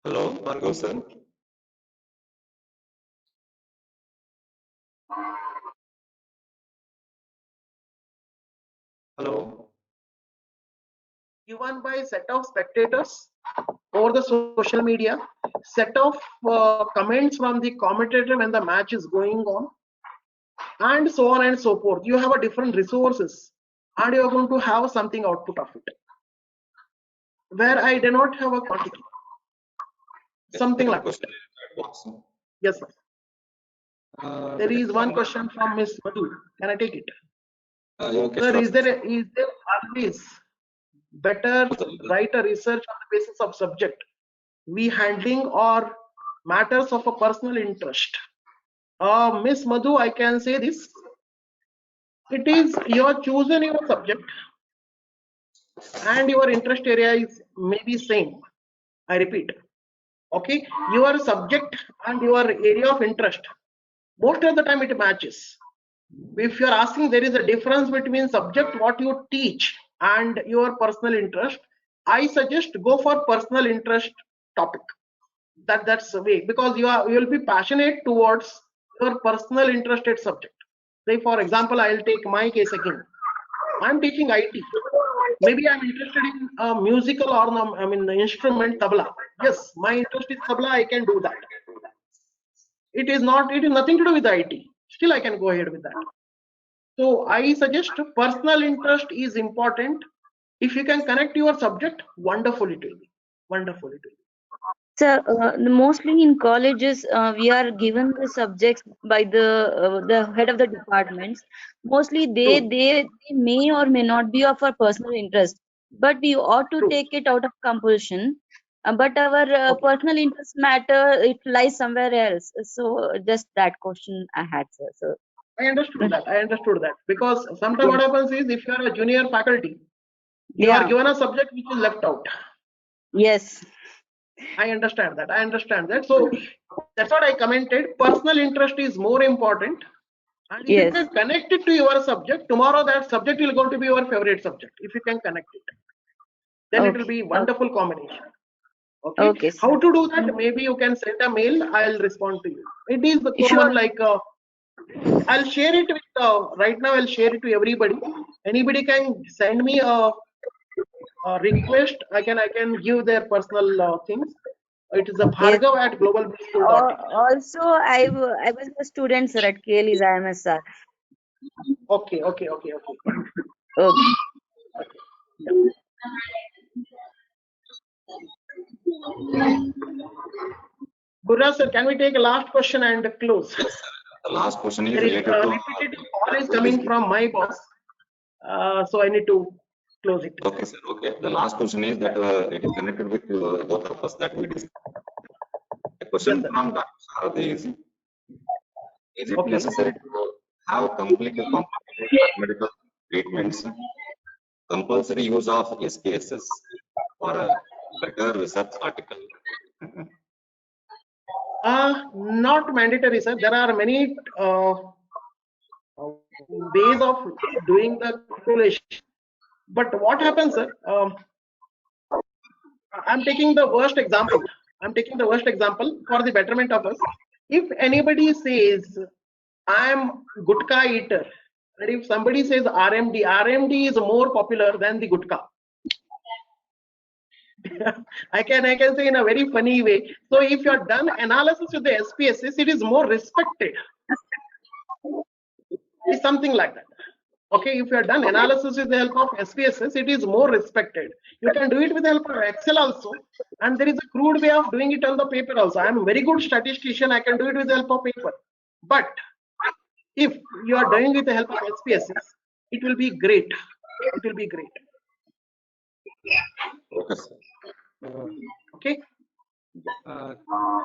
Hello, Bhargav sir. Hello. Given by set of spectators over the social media, set of comments from the commentator when the match is going on, and so on and so forth. You have a different resources, and you are going to have something output of it. Where I do not have a quantity, something like that. Yes, sir. There is one question from Miss Madhu. Can I take it? Okay, Sir, sure. is there always better write a research on the basis of subject we handling or matters of a personal interest? Miss Madhu, I can say this. It is your chosen your subject and your interest area is maybe same. I repeat. Okay, your subject and your area of interest, most of the time it matches. If you are asking there is a difference between subject what you teach and your personal interest, I suggest go for personal interest topic. That's the way, because you will be passionate towards your personal interested subject. Say, for example, I'll take my case again. I'm teaching IT. Maybe I'm interested in musical or the instrument tabla. Yes, my interest is tabla. I can do that. It is nothing to do with IT. Still, I can go ahead with that. So I suggest personal interest is important. If you can connect your subject, wonderful it will be. Wonderful it will be. Sir, mostly in colleges, we are given the subjects by the head of the departments. Mostly they may or may not be of our personal interest, but we ought to take it out of compulsion. But our personal interest matter, it lies somewhere else. So just that question I had, sir. So I understood that. Because sometimes what happens is, if you are a junior faculty, you are given a subject which is left out. Yes. I understand that. So that's what I commented. Personal interest is more important. And if you Yes. can connect it to your subject, tomorrow that subject will going to be your favorite subject. If you can connect it, then it will Okay. be wonderful combination. Okay. Okay, How sir. to do that? Maybe you can send a mail. I'll respond to you. It is the Sure. common like I'll share it with right now. I'll share it to everybody. Anybody can send me a request. I can give their personal things. It is a Yes. Bhargav at globalbschool.in. Also, I was a student, sir, at KLE's IMS, sir. Okay. Okay. Gurra sir, can we take a last question and close? Yes, sir. The last question is There is related to repetitive call is coming from my boss, so I need to close it. Okay, sir. Okay. The last question is that it is connected with both of us that we discussed. The question from Dr. Saradi is it Okay. necessary to have completely complicated medical treatments, compulsory use of SPSS for a better research article? Not mandatory, sir. There are many ways of doing the calculation. But what happens, sir? I'm taking the worst example. I'm taking the worst example for the betterment of us. If anybody says, I'm gutka eater, and if somebody says RMD, RMD is more popular than the gutka. I can say in a very funny way. So if you are done analysis with the SPSS, it is more respected. It's something like that. Okay, if you are done analysis with the help of SPSS, it is more respected. You can do it with the help of Excel also, and there is a crude way of doing it on the paper also. I am a very good statistician. I can do it with the help of paper. But if you are doing with the help of SPSS, it will be great. It will be great. Okay, sir. Okay.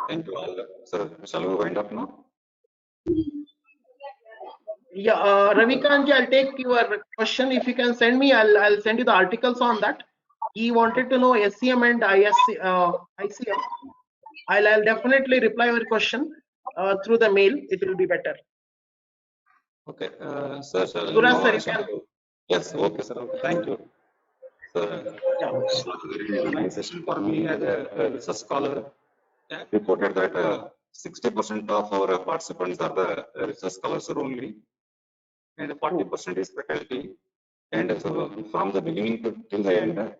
Thank you all. Sir, shall we wind up now? Yeah, Ravikant, I'll take your question. If you can send me, I'll send you the articles on that. He wanted to know SCM and ICM. I'll definitely reply your question through the mail. It will be better. Okay, sir. Gurra, sir, you can. Yes, okay, sir. Okay, thank you. Sir, Yeah. it's a very nice session for me as a research scholar. I reported that 60% of our participants are the research scholars only, and 40% is faculty. And so from the beginning till the end,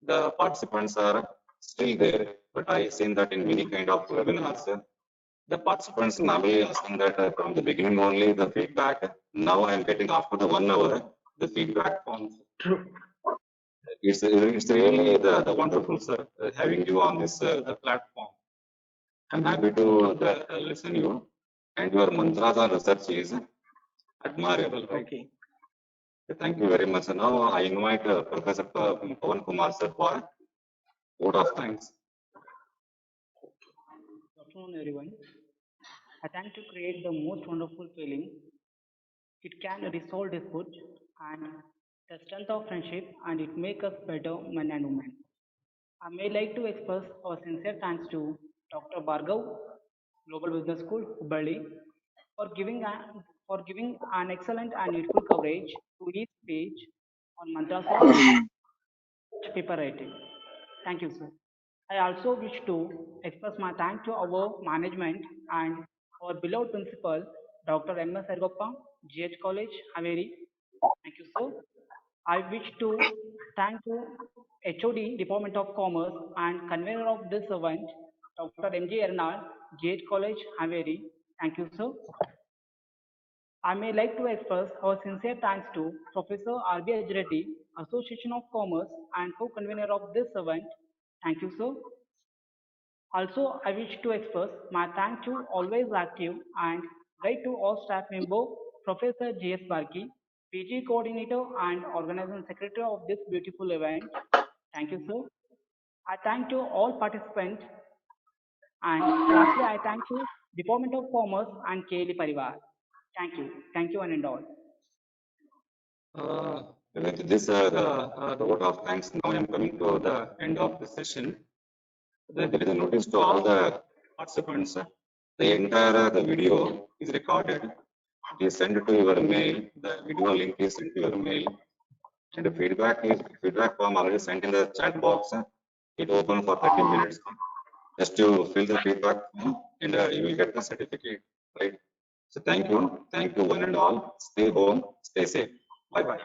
the participants are still there. But I seen that in many kind of webinars, the participants now be asking that from the beginning only the feedback. Now I am getting after the 1 hour the feedback forms. It's really the wonderful, sir, having you on this the platform. I'm happy to listen you, and your mantras on research is admirable. Right? Okay. Thank you very much. Now I invite Professor Pawan Kumar sir for a vote of thanks. Good afternoon, everyone. I thank to create the most wonderful feeling. It can resolve dispute and the strength of friendship, and it make us better men and women. I may like to express our sincere thanks to Dr. Bhargav, Global Business School, Hubballi, for giving an excellent and useful coverage to each page on mantras of paper writing. Thank you, sir. I also wish to express my thanks to our management and our beloved principal, Dr. M.S. Ergoppa, GH College, Haveri. Thank you, sir. I wish to thank to HOD, Department of Commerce, and convener of this event, Dr. M.J. Ernal, GH College, Haveri. Thank you, sir. I may like to express our sincere thanks to Professor R.B. Ajreddy, Association of Commerce, and co-convener of this event. Thank you, sir. Also, I wish to express my thanks to always active and guide to all staff member, Professor G.S. Barki, PG coordinator and organizing secretary of this beautiful event. Thank you, sir. I thank to all participants, and lastly, I thank to Department of Commerce and KLE Parivar. Thank you. Thank you one and all. With this the vote of thanks, now I am coming to the end of the session. There is a notice to all the participants. The entire the video is recorded It is sent to your mail. The video link is sent to your mail. And the feedback form already sent in the chat box. It open for 30 minutes. Just to fill the feedback form and you will get the certificate, right? So thank you one and all. Stay home, stay safe. Bye bye.